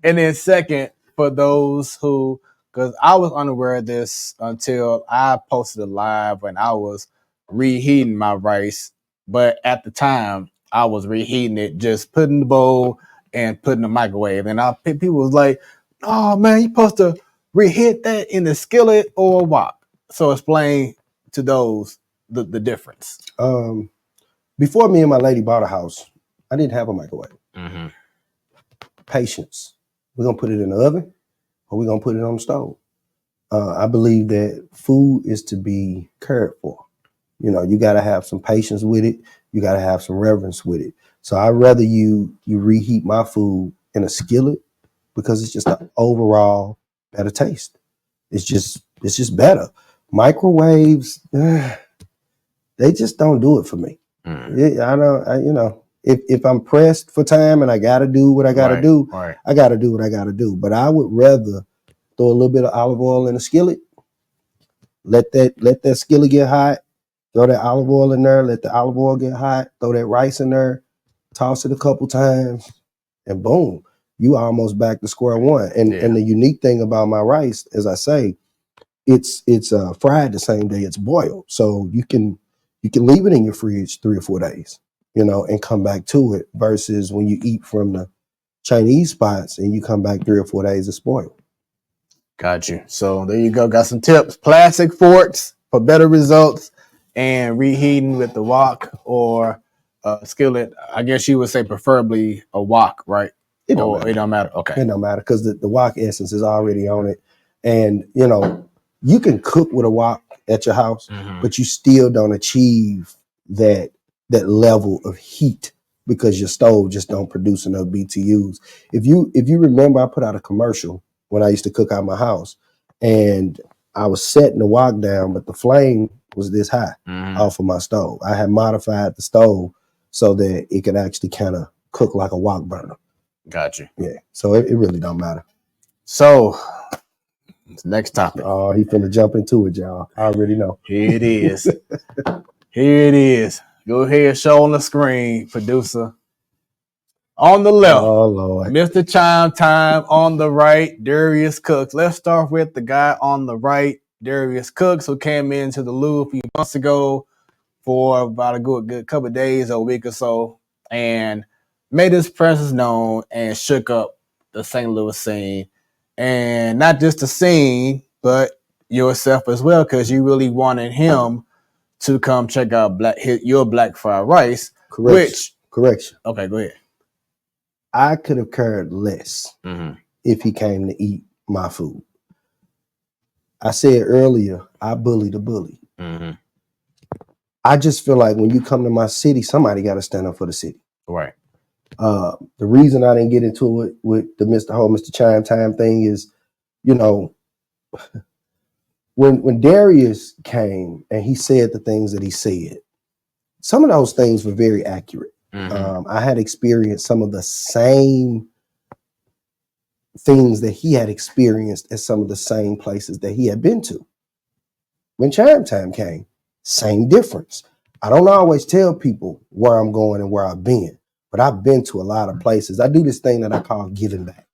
And then second, for those who, because I was unaware of this until I posted a live when I was reheating my rice. But at the time, I was reheating it, just putting the bowl and putting the microwave. And people was like, "Oh man, you supposed to reheat that in the skillet or a wok." So explain to those the difference. Before me and my lady bought a house, I didn't have a microwave. Patience. We're gonna put it in the oven, or we're gonna put it on the stove. I believe that food is to be cared for. You got to have some patience with it. You got to have some reverence with it. So I'd rather you reheat my food in a skillet because it's just an overall better taste. It's just better. Microwaves, they just don't do it for me. I don't. If I'm pressed for time and I got to do what I got to do, I got to do what I got to do. But I would rather throw a little bit of olive oil in a skillet. Let that skillet get hot. Throw that olive oil in there. Let the olive oil get hot. Throw that rice in there. Toss it a couple times, and boom, you almost back to square one. And the unique thing about my rice, as I say, it's fried the same day it's boiled. So you can leave it in your fridge 3 or 4 days, and come back to it. Versus when you eat from the Chinese spots and you come back 3 or 4 days, it's spoiled. Got you. So there you go. Got some tips. Plastic forks for better results, and reheating with the wok or skillet. I guess you would say preferably a wok, right? It don't matter. Okay. It don't matter because the wok essence is already on it. And, you can cook with a wok at your house, but you still don't achieve that level of heat because your stove just don't produce enough BTUs. If you remember, I put out a commercial when I used to cook out my house, and I was setting the wok down, but the flame was this high off of my stove. I had modified the stove so that it could actually kind of cook like a wok burner. Got you. Yeah. So it really don't matter. So next topic. Oh, he finna jump into it, y'all. I already know. Here it is. Here it is. Go ahead, show on the screen, producer. On the left, oh Lord, Mr. Chime Time. On the right, Darius Cooks. Let's start with the guy on the right, Darius Cooks, who came into the Louvre a few months ago for about a good couple of days, a week or so, and made his presence known and shook up the St. Louis scene. And not just the scene, but yourself as well, because you really wanted him to come check out your black fried rice. Correction. Okay, go ahead. I could have cared less if he came to eat my food. I said earlier, I bully the bully. I just feel like when you come to my city, somebody got to stand up for the city. Right. The reason I didn't get into it with the Mr. Chime Time thing is, when Darius came and he said the things that he said, some of those things were very accurate. I had experienced some of the same things that he had experienced at some of the same places that he had been to. When Chime Time came, same difference. I don't always tell people where I'm going and where I've been, but I've been to a lot of places. I do this thing that I call giving back.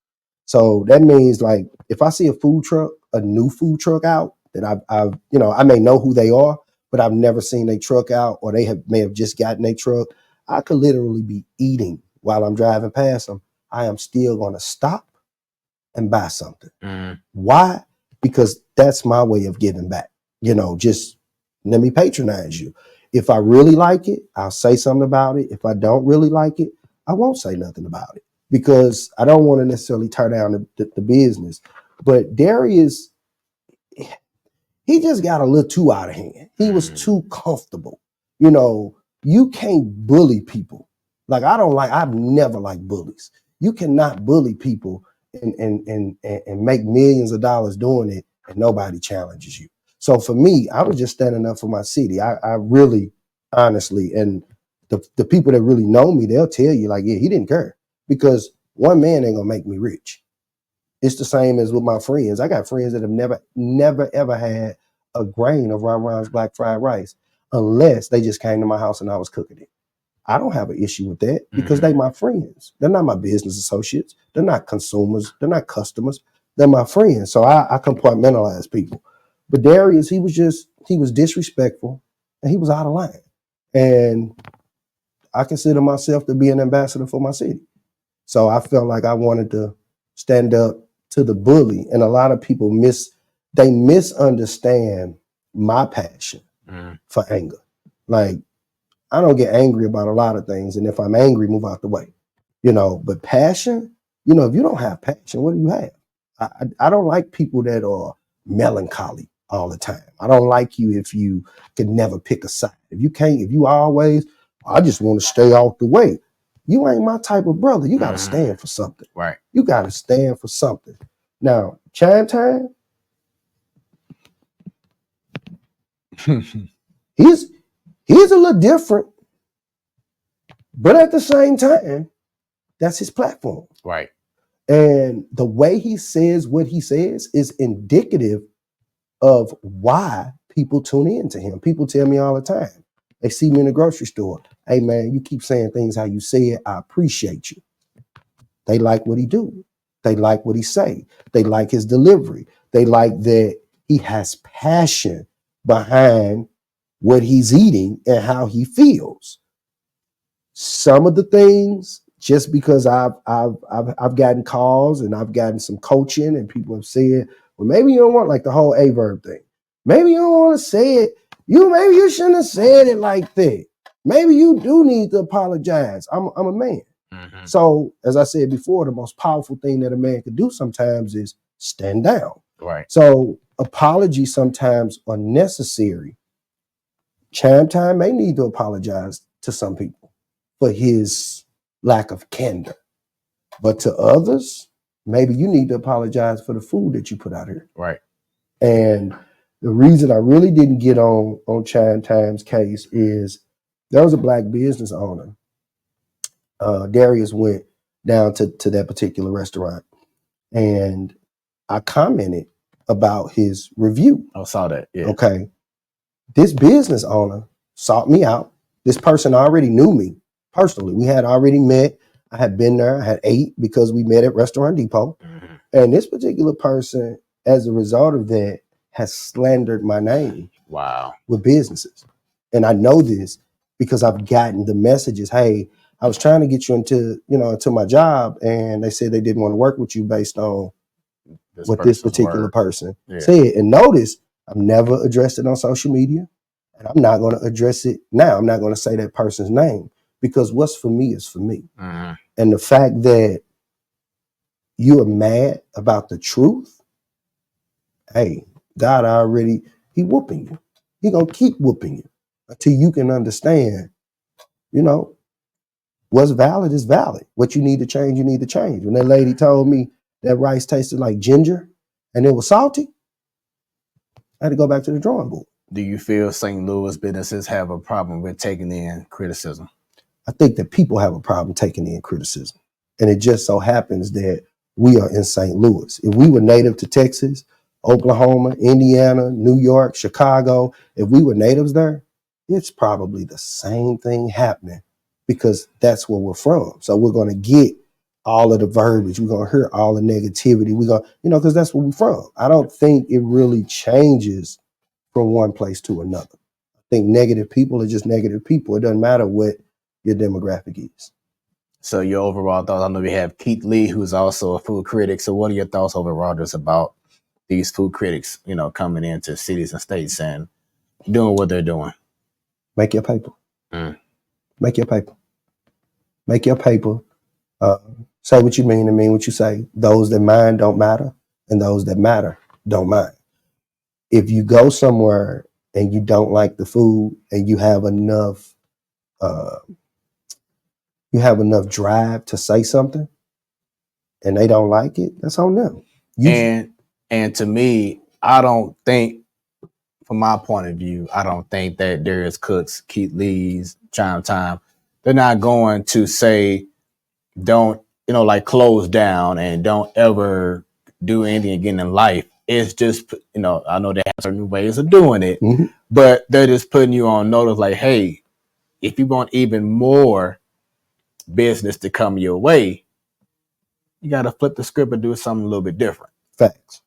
So that means, like, if I see a new food truck out that I may know who they are, but I've never seen their truck out, or may have just gotten their truck. I could literally be eating while I'm driving past them. I am still going to stop and buy something. Why? Because that's my way of giving back. Just let me patronize you. If I really like it, I'll say something about it. If I don't really like it, I won't say nothing about it, because I don't want to necessarily tear down the business. But Darius, he just got a little too out of hand. He was too comfortable. You can't bully people. Like, I've never liked bullies. You cannot bully people and make millions of dollars doing it, and nobody challenges you. So for me, I was just standing up for my city. I really, honestly, and the people that really know me, they'll tell you, like, yeah, he didn't care, because one man ain't gonna make me rich. It's the same as with my friends. I got friends that have never, ever had a grain of Ron Ron's black fried rice, unless they just came to my house and I was cooking it. I don't have an issue with that, because they my friends. They're not my business associates. They're not consumers. They're not customers. They're my friends. So I compartmentalize people. But Darius, he was disrespectful, and he was out of line. And I consider myself to be an ambassador for my city. So I felt like I wanted to stand up to the bully. And a lot of people misunderstand my passion for anger. Like, I don't get angry about a lot of things. And if I'm angry, move out the way. But passion, if you don't have passion, what do you have? I don't like people that are melancholy all the time. I don't like you if you can never pick a side. If you always, I just want to stay out the way. You ain't my type of brother. You got to stand for something. Right. You got to stand for something. Now, Chime Time, he's a little different, but at the same time, that's his platform. Right. And the way he says what he says is indicative of why people tune in to him. People tell me all the time. They see me in the grocery store. Hey, man, you keep saying things how you say it. I appreciate you. They like what he do. They like what he say. They like his delivery. They like that he has passion behind what he's eating and how he feels. Some of the things, just because I've gotten calls and I've gotten some coaching, and people have said, well, maybe you don't want, like, the whole A-verb thing. Maybe you don't want to say it. Maybe you shouldn't have said it like that. Maybe you do need to apologize. I'm a man. So, as I said before, the most powerful thing that a man could do sometimes is stand down. Right. So apologies sometimes are necessary. Chime Time may need to apologize to some people for his lack of candor. But to others, maybe you need to apologize for the food that you put out here. Right. And the reason I really didn't get on Chime Time's case is there was a black business owner. Darius went down to that particular restaurant, and I commented about his review. I saw that. Yeah. Okay. This business owner sought me out. This person already knew me personally. We had already met. I had been there. I had ate because we met at Restaurant Depot. And this particular person, as a result of that, has slandered my name. Wow. With businesses. And I know this because I've gotten the messages. Hey, I was trying to get you into my job, and they said they didn't want to work with you based on what this particular person said. And notice, I've never addressed it on social media, and I'm not going to address it now. I'm not going to say that person's name, because what's for me is for me. And the fact that you are mad about the truth, hey, God already, he whooping you. He going to keep whooping you until you can understand, what's valid is valid. What you need to change, you need to change. When that lady told me that rice tasted like ginger and it was salty, I had to go back to the drawing board. Do you feel St. Louis businesses have a problem with taking in criticism? I think that people have a problem taking in criticism. And it just so happens that we are in St. Louis. If we were native to Texas, Oklahoma, Indiana, New York, Chicago, if we were natives there, it's probably the same thing happening, because that's where we're from. So we're going to get all of the verbiage. We're going to hear all the negativity. We're going to, because that's where we're from. I don't think it really changes from one place to another. I think negative people are just negative people. It doesn't matter what your demographic is. So your overall thoughts, I know we have Keith Lee, who's also a food critic. So what are your thoughts overall just about these food critics, coming into cities and states and doing what they're doing? Make your paper. Make your paper. Make your paper. Say what you mean and mean what you say. Those that mind don't matter, and those that matter don't mind. If you go somewhere and you don't like the food and you have enough drive to say something and they don't like it, that's on them. And to me, I don't think, from my point of view, I don't think that Darius Cook's, Keith Lee's, Chime Time, they're not going to say, don't, like close down and don't ever do anything again in life. It's just, I know they have certain ways of doing it, but they're just putting you on notice like, hey, if you want even more business to come your way, you got to flip the script and do something a little bit different. Facts.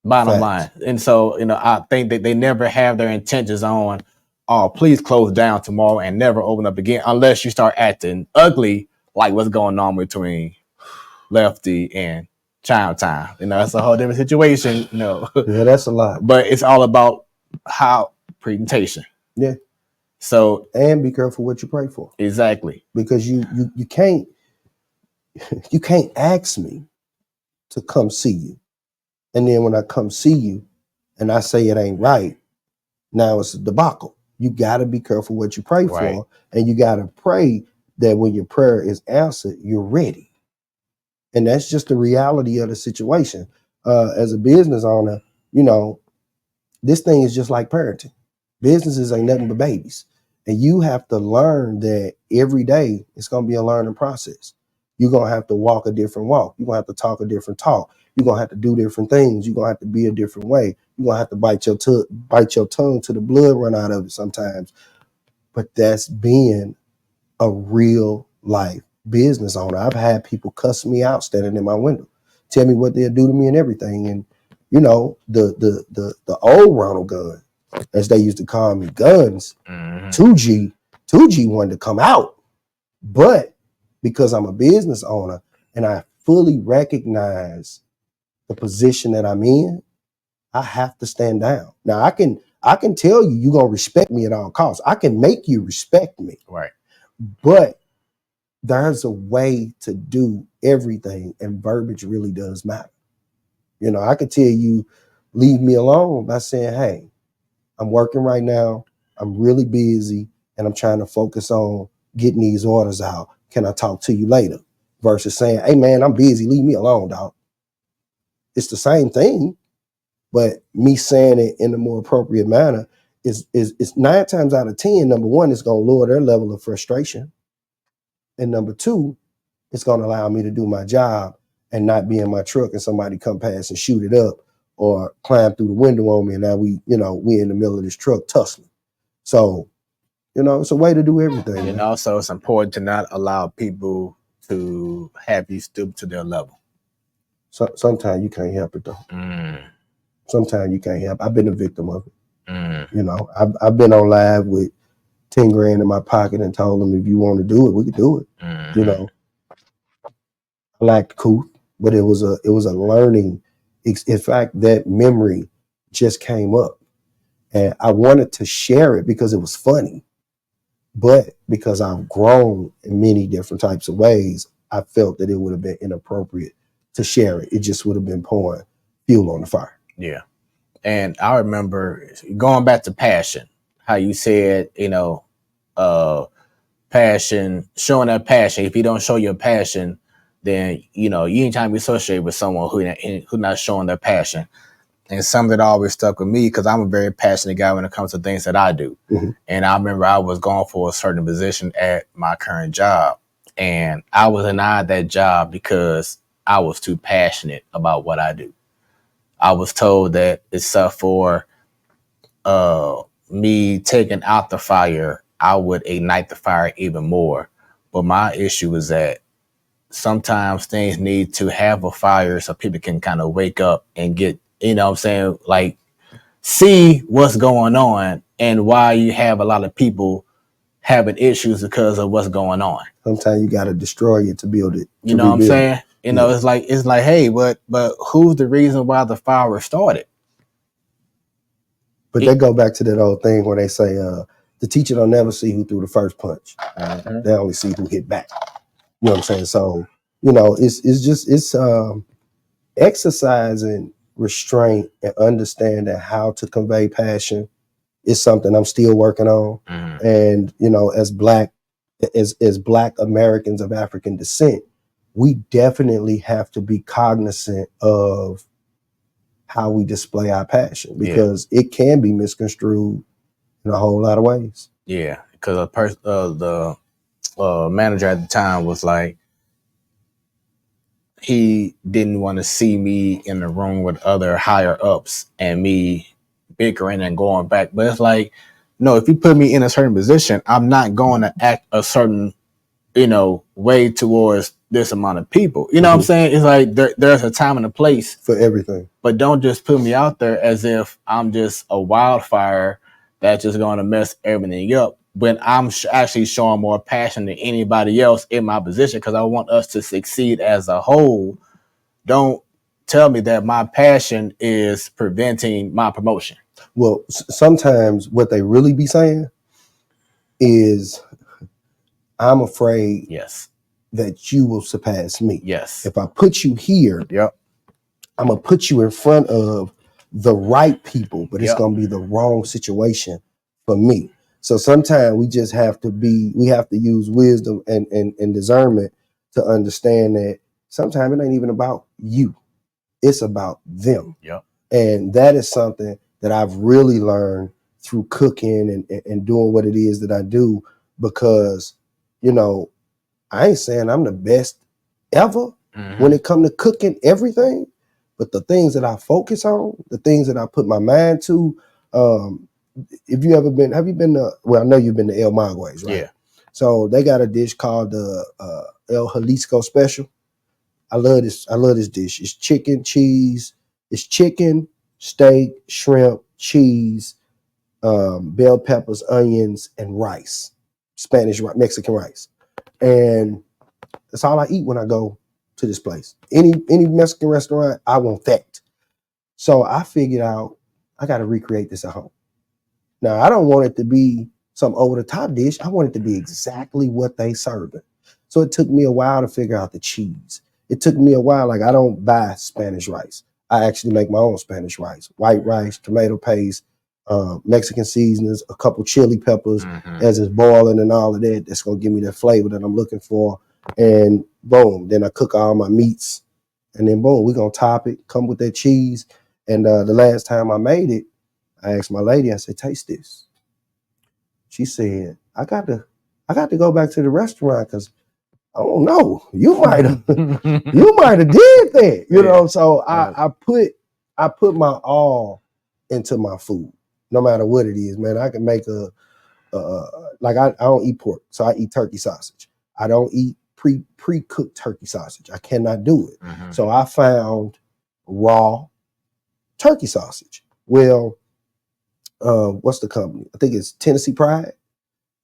Bottom line. And so, I think that they never have their intentions on, oh, please close down tomorrow and never open up again unless you start acting ugly like what's going on between Lefty and Chime Time. That's a whole different situation. Yeah, that's a lot. But it's all about how presentation. Yeah. So, and be careful what you pray for. Exactly. Because you can't ask me to come see you. And then when I come see you and I say it ain't right, now it's a debacle. You got to be careful what you pray for. And you got to pray that when your prayer is answered, you're ready. And that's just the reality of the situation. As a business owner, this thing is just like parenting. Businesses ain't nothing but babies. And you have to learn that every day it's going to be a learning process. You're going to have to walk a different walk. You're going to have to talk a different talk. You're going to have to do different things. You're going to have to be a different way. You're going to have to bite your tongue till the blood run out of it sometimes. But that's being a real life business owner. I've had people cuss me out standing in my window, tell me what they'll do to me and everything. And, the old Ronald Gunn, as they used to call me, Guns, 2G wanted to come out. But because I'm a business owner and I fully recognize the position that I'm in, I have to stand down. Now I can tell you, you're going to respect me at all costs. I can make you respect me. Right. But there's a way to do everything, and verbiage really does matter. I could tell you, leave me alone by saying, hey, I'm working right now. I'm really busy and I'm trying to focus on getting these orders out. Can I talk to you later? Versus saying, hey man, I'm busy. Leave me alone, dog. It's the same thing, but me saying it in a more appropriate manner is 9 times out of 10. Number one, it's going to lower their level of frustration. And number two, it's going to allow me to do my job and not be in my truck and somebody come past and shoot it up or climb through the window on me. And now we in the middle of this truck tussling. So, it's a way to do everything. And also it's important to not allow people to have you stoop to their level. So sometimes you can't help it though. Sometimes you can't help. I've been a victim of it. I've been on live with 10 grand in my pocket and told them, if you want to do it, we can do it. I liked Kuth, but it was a learning. In fact, that memory just came up and I wanted to share it because it was funny, but because I've grown in many different types of ways, I felt that it would have been inappropriate to share it. It just would have been pouring fuel on the fire. Yeah. And I remember going back to passion, how you said, passion, showing that passion. If you don't show your passion, then, you ain't trying to be associated with someone who not showing their passion. And something that always stuck with me, because I'm a very passionate guy when it comes to things that I do. And I remember I was going for a certain position at my current job. And I was denied that job because I was too passionate about what I do. I was told that except for me taking out the fire, I would ignite the fire even more. But my issue is that sometimes things need to have a fire so people can kind of wake up and get, like see what's going on and why you have a lot of people having issues because of what's going on. Sometimes you got to destroy it to build it. You know what I'm saying? You know, it's like, hey, but who's the reason why the fire started? But they go back to that old thing where they say the teacher don't never see who threw the first punch. Mm-hmm. They only see who hit back. You know what I'm saying? So, you know, it's exercising restraint and understanding how to convey passion is something I'm still working on. Mm-hmm. And, you know, as black Americans of African descent, we definitely have to be cognizant of how we display our passion, because it can be misconstrued in a whole lot of ways. Yeah, because the manager at the time was like, he didn't want to see me in the room with other higher ups and me bickering and going back. But it's like, no, if you put me in a certain position, I'm not going to act a certain, you know, way towards this amount of people. You know what I'm saying? It's like there's a time and a place for everything. But don't just put me out there as if I'm just a wildfire that's just going to mess everything up, when I'm actually showing more passion than anybody else in my position, because I want us to succeed as a whole. Don't tell me that my passion is preventing my promotion. Well, sometimes what they really be saying is, I'm afraid that you will surpass me. Yes. If I put you here, I'm going to put you in front of the right people, but it's going to be the wrong situation for me. So sometimes we just have to use wisdom and discernment to understand that sometimes it ain't even about you. It's about them. And that is something that I've really learned through cooking and doing what it is that I do, because, you know, I ain't saying I'm the best ever when it comes to cooking everything, but the things that I focus on, the things that I put my mind to, have you been to, well, I know you've been to El Maguey's, right? Yeah. So they got a dish called the El Jalisco Special. I love this dish. It's chicken, cheese. It's chicken, steak, shrimp, cheese, bell peppers, onions, and rice. Spanish, Mexican rice. And that's all I eat when I go to this place. Any Mexican restaurant, I want that. So I figured out I got to recreate this at home. Now, I don't want it to be some over-the-top dish. I want it to be exactly what they serving. So it took me a while to figure out the cheese. It took me a while. Like, I don't buy Spanish rice. I actually make my own Spanish rice. White rice, tomato paste, Mexican seasonings, a couple chili peppers as it's boiling and all of that. That's going to give me that flavor that I'm looking for. And boom, then I cook all my meats. And then boom, we're going to top it, come with that cheese. And the last time I made it, I asked my lady, I said, taste this. She said, I got to go back to the restaurant because I don't know. You might have did that. You know, so I put my all into my food, no matter what it is, man. I can make I don't eat pork, so I eat turkey sausage. I don't eat pre-cooked turkey sausage. I cannot do it. So I found raw turkey sausage. Well, what's the company? I think it's Tennessee Pride.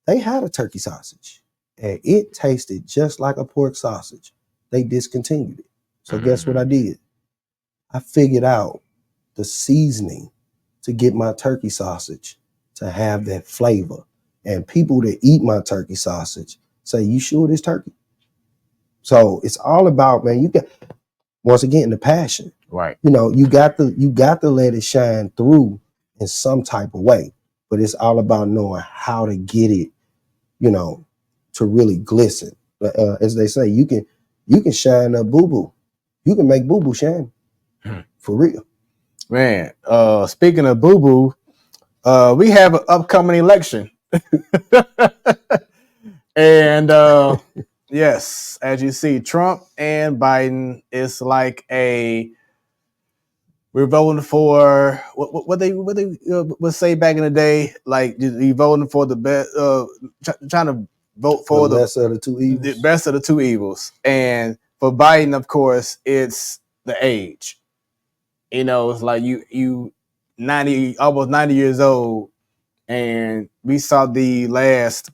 They had a turkey sausage and it tasted just like a pork sausage. They discontinued it. So guess what I did? I figured out the seasoning to get my turkey sausage to have that flavor. And people that eat my turkey sausage say, you sure this turkey? So it's all about, man, you got, once again, the passion. Right. You know, you got to let it shine through in some type of way. But it's all about knowing how to get it, you know, to really glisten. As they say, you can shine a boo-boo. You can make boo-boo shine. For real. Man, speaking of boo-boo, we have an upcoming election. And yes, as you see, Trump and Biden is like we're voting for what they would say back in the day, like you voting for the best, trying to vote for the best of the two evils. The best of the two evils. And for Biden, of course, it's the age. You know, it's like you almost 90 years old, and we saw the last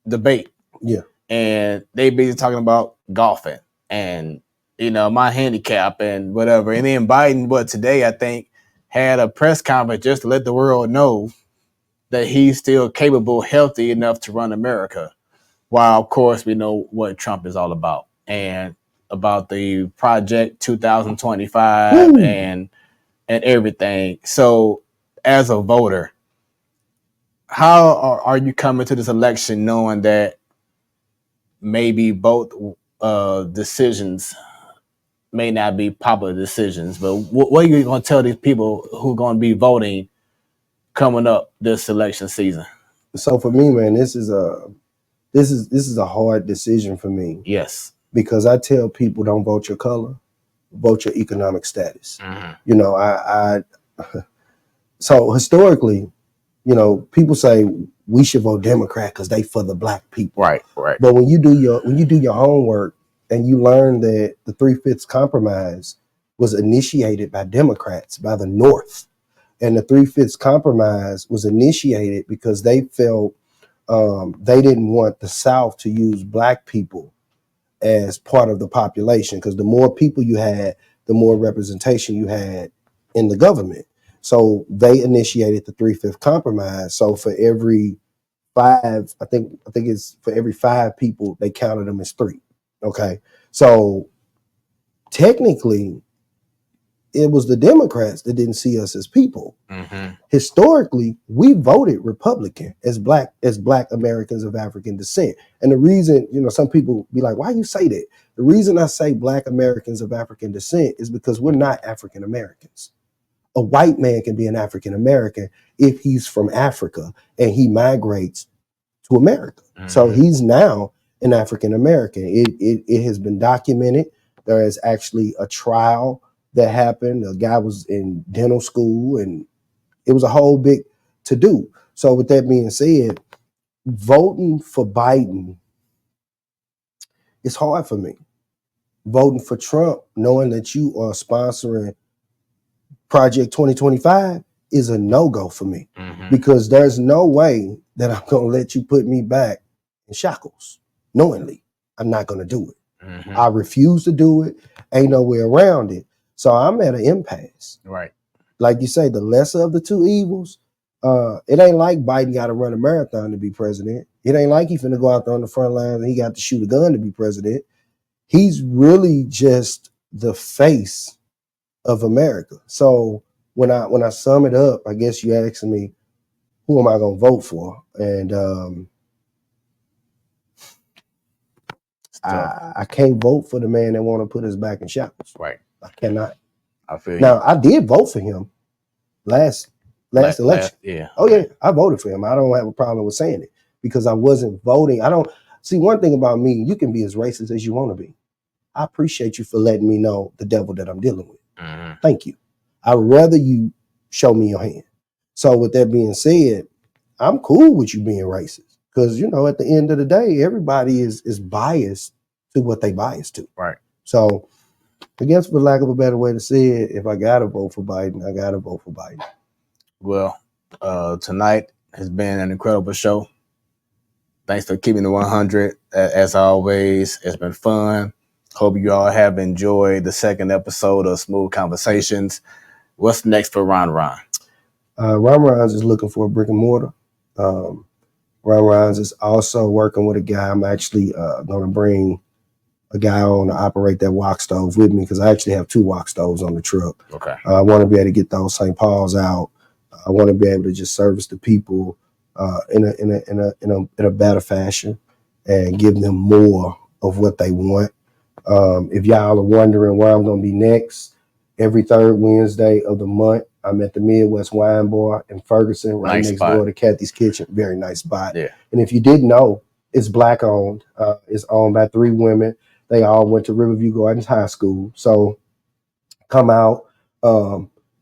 debate. Yeah. And they basically talking about golfing and my handicap and whatever. And then Biden, today I think had a press conference just to let the world know that he's still capable, healthy enough to run America. While of course we know what Trump is all about and about the Project 2025 and everything. So as a voter, how are you coming to this election knowing that maybe both decisions may not be popular decisions, but what are you going to tell these people who are going to be voting coming up this election season? So for me, man, this is a hard decision for me. Yes, because I tell people don't vote your color, vote your economic status. Mm-hmm. I so historically, people say we should vote Democrat because they for the black people. Right. But when you do your homework and you learn that the 3/5 compromise was initiated by Democrats, by the North, and the 3/5 compromise was initiated because they felt they didn't want the South to use black people as part of the population, because the more people you had, the more representation you had in the government. So they initiated the 3/5 compromise. So for every five, I think it's for every 5 people, they counted them as 3. Okay. So technically it was the Democrats that didn't see us as people. Mm-hmm. Historically, we voted Republican as black Americans of African descent. And the reason, some people be like, why you say that? The reason I say black Americans of African descent is because we're not African Americans. A white man can be an African American if he's from Africa and he migrates to America. Mm-hmm. So he's now an African American. It has been documented. There is actually a trial that happened. A guy was in dental school and it was a whole big to do. So with that being said, voting for Biden is hard for me. Voting for Trump, knowing that you are sponsoring Project 2025 is a no-go for me. Mm-hmm. Because there's no way that I'm going to let you put me back in shackles. Knowingly, I'm not going to do it. Mm-hmm. I refuse to do it. Ain't no way around it. So I'm at an impasse. Right. Like you say, the lesser of the two evils. It ain't like Biden got to run a marathon to be president. It ain't like he finna go out there on the front lines and he got to shoot a gun to be president. He's really just the face of America. So when I sum it up, I guess you asking me, who am I gonna vote for? And I can't vote for the man that want to put us back in shackles. Right. I cannot. I feel now, I did vote for him last election. Yeah. Oh yeah, I voted for him. I don't have a problem with saying it because I wasn't voting. I don't see one thing about me. You can be as racist as you want to be. I appreciate you for letting me know the devil that I'm dealing with. Mm-hmm. Thank you. I'd rather you show me your hand. So with that being said, I'm cool with you being racist because, at the end of the day, everybody is biased to what they biased to. Right. So I guess for lack of a better way to say it, if I got to vote for Biden, I got to vote for Biden. Well, tonight has been an incredible show. Thanks for keeping the 100. As always, it's been fun. Hope you all have enjoyed the second episode of Smoooth Conversations. What's next for Ron? Ron is looking for a brick and mortar. Ron is also working with a guy. I'm actually going to bring a guy on to operate that wok stove with me because I actually have 2 wok stoves on the truck. Okay. I want to be able to get those St. Paul's out. I want to be able to just service the people in a better fashion and give them more of what they want. If y'all are wondering where I'm going to be next, every 3rd Wednesday of the month, I'm at the Midwest Wine Bar in Ferguson, right next door to Kathy's Kitchen. Very nice spot. Yeah. And if you didn't know, it's black owned. It's owned by 3 women. They all went to Riverview Gardens High School. So come out.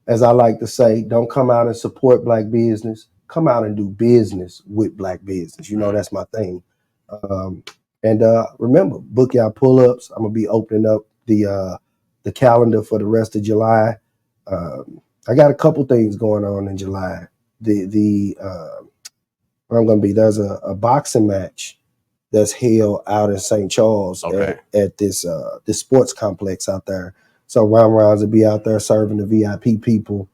As I like to say, don't come out and support black business. Come out and do business with black business. That's my thing. And remember, book y'all pull-ups. I'm gonna be opening up the calendar for the rest of July. I got a couple things going on in July. Where I'm going to be, there's a boxing match that's held out in St. Charles at this sports complex out there. So Ron Rounds will be out there serving the VIP people.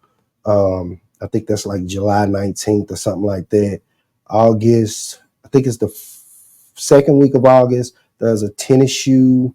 I think that's like July 19th or something like that. August, I think it's the second week of August. There's a tennis shoe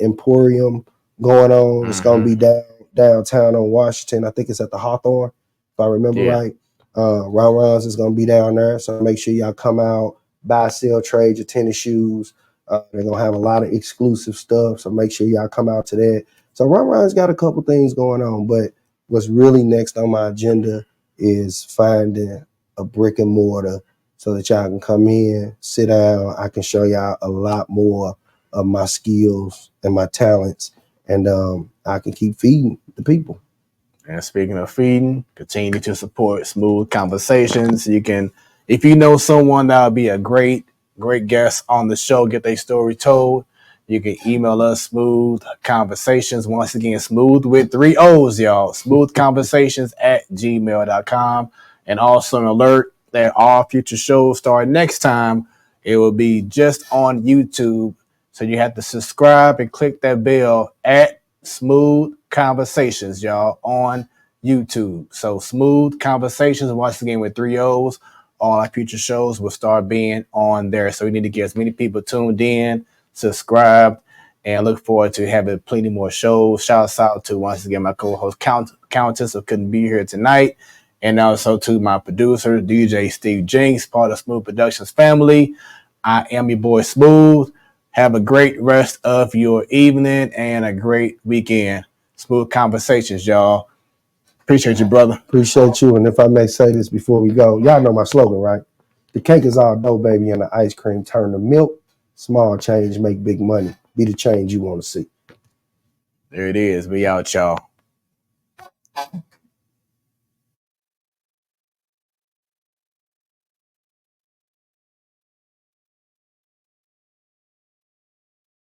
emporium going on. It's going to be downtown on Washington. I think it's at the Hawthorne, if I remember right. Ron Rounds is going to be down there. So make sure y'all come out, buy, sell, trade your tennis shoes. They're going to have a lot of exclusive stuff. So make sure y'all come out to that. So Ron Rounds got a couple things going on, but what's really next on my agenda is finding a brick and mortar so that y'all can come in, sit down. I can show y'all a lot more of my skills and my talents, and I can keep feeding the people. And speaking of feeding, continue to support Smoooth Conversations. You can, if you know someone that would be a great guest on the show, get their story told, you can email us Smoooth Conversations. Once again, Smoooth with 3 O's, y'all. smoothconversations@gmail.com. And also an alert that all future shows start next time. It will be just on YouTube. So you have to subscribe and click that bell at Smoooth Conversations, y'all, on YouTube. So Smoooth Conversations, once again with 3 O's. All our future shows will start being on there. So we need to get as many people tuned in, subscribed, and look forward to having plenty more shows. Shouts out to, once again, my co-host Countess, who couldn't be here tonight. And also to my producer, DJ Steve Jinks, part of Smoooth Productions family. I am your boy Smoooth. Have a great rest of your evening and a great weekend. Smoooth Conversations, y'all. Appreciate you, brother. Appreciate you. And if I may say this before we go, y'all know my slogan, right? The cake is all dough, baby, and the ice cream turn to milk. Small change make big money. Be the change you want to see. There it is. We out, y'all.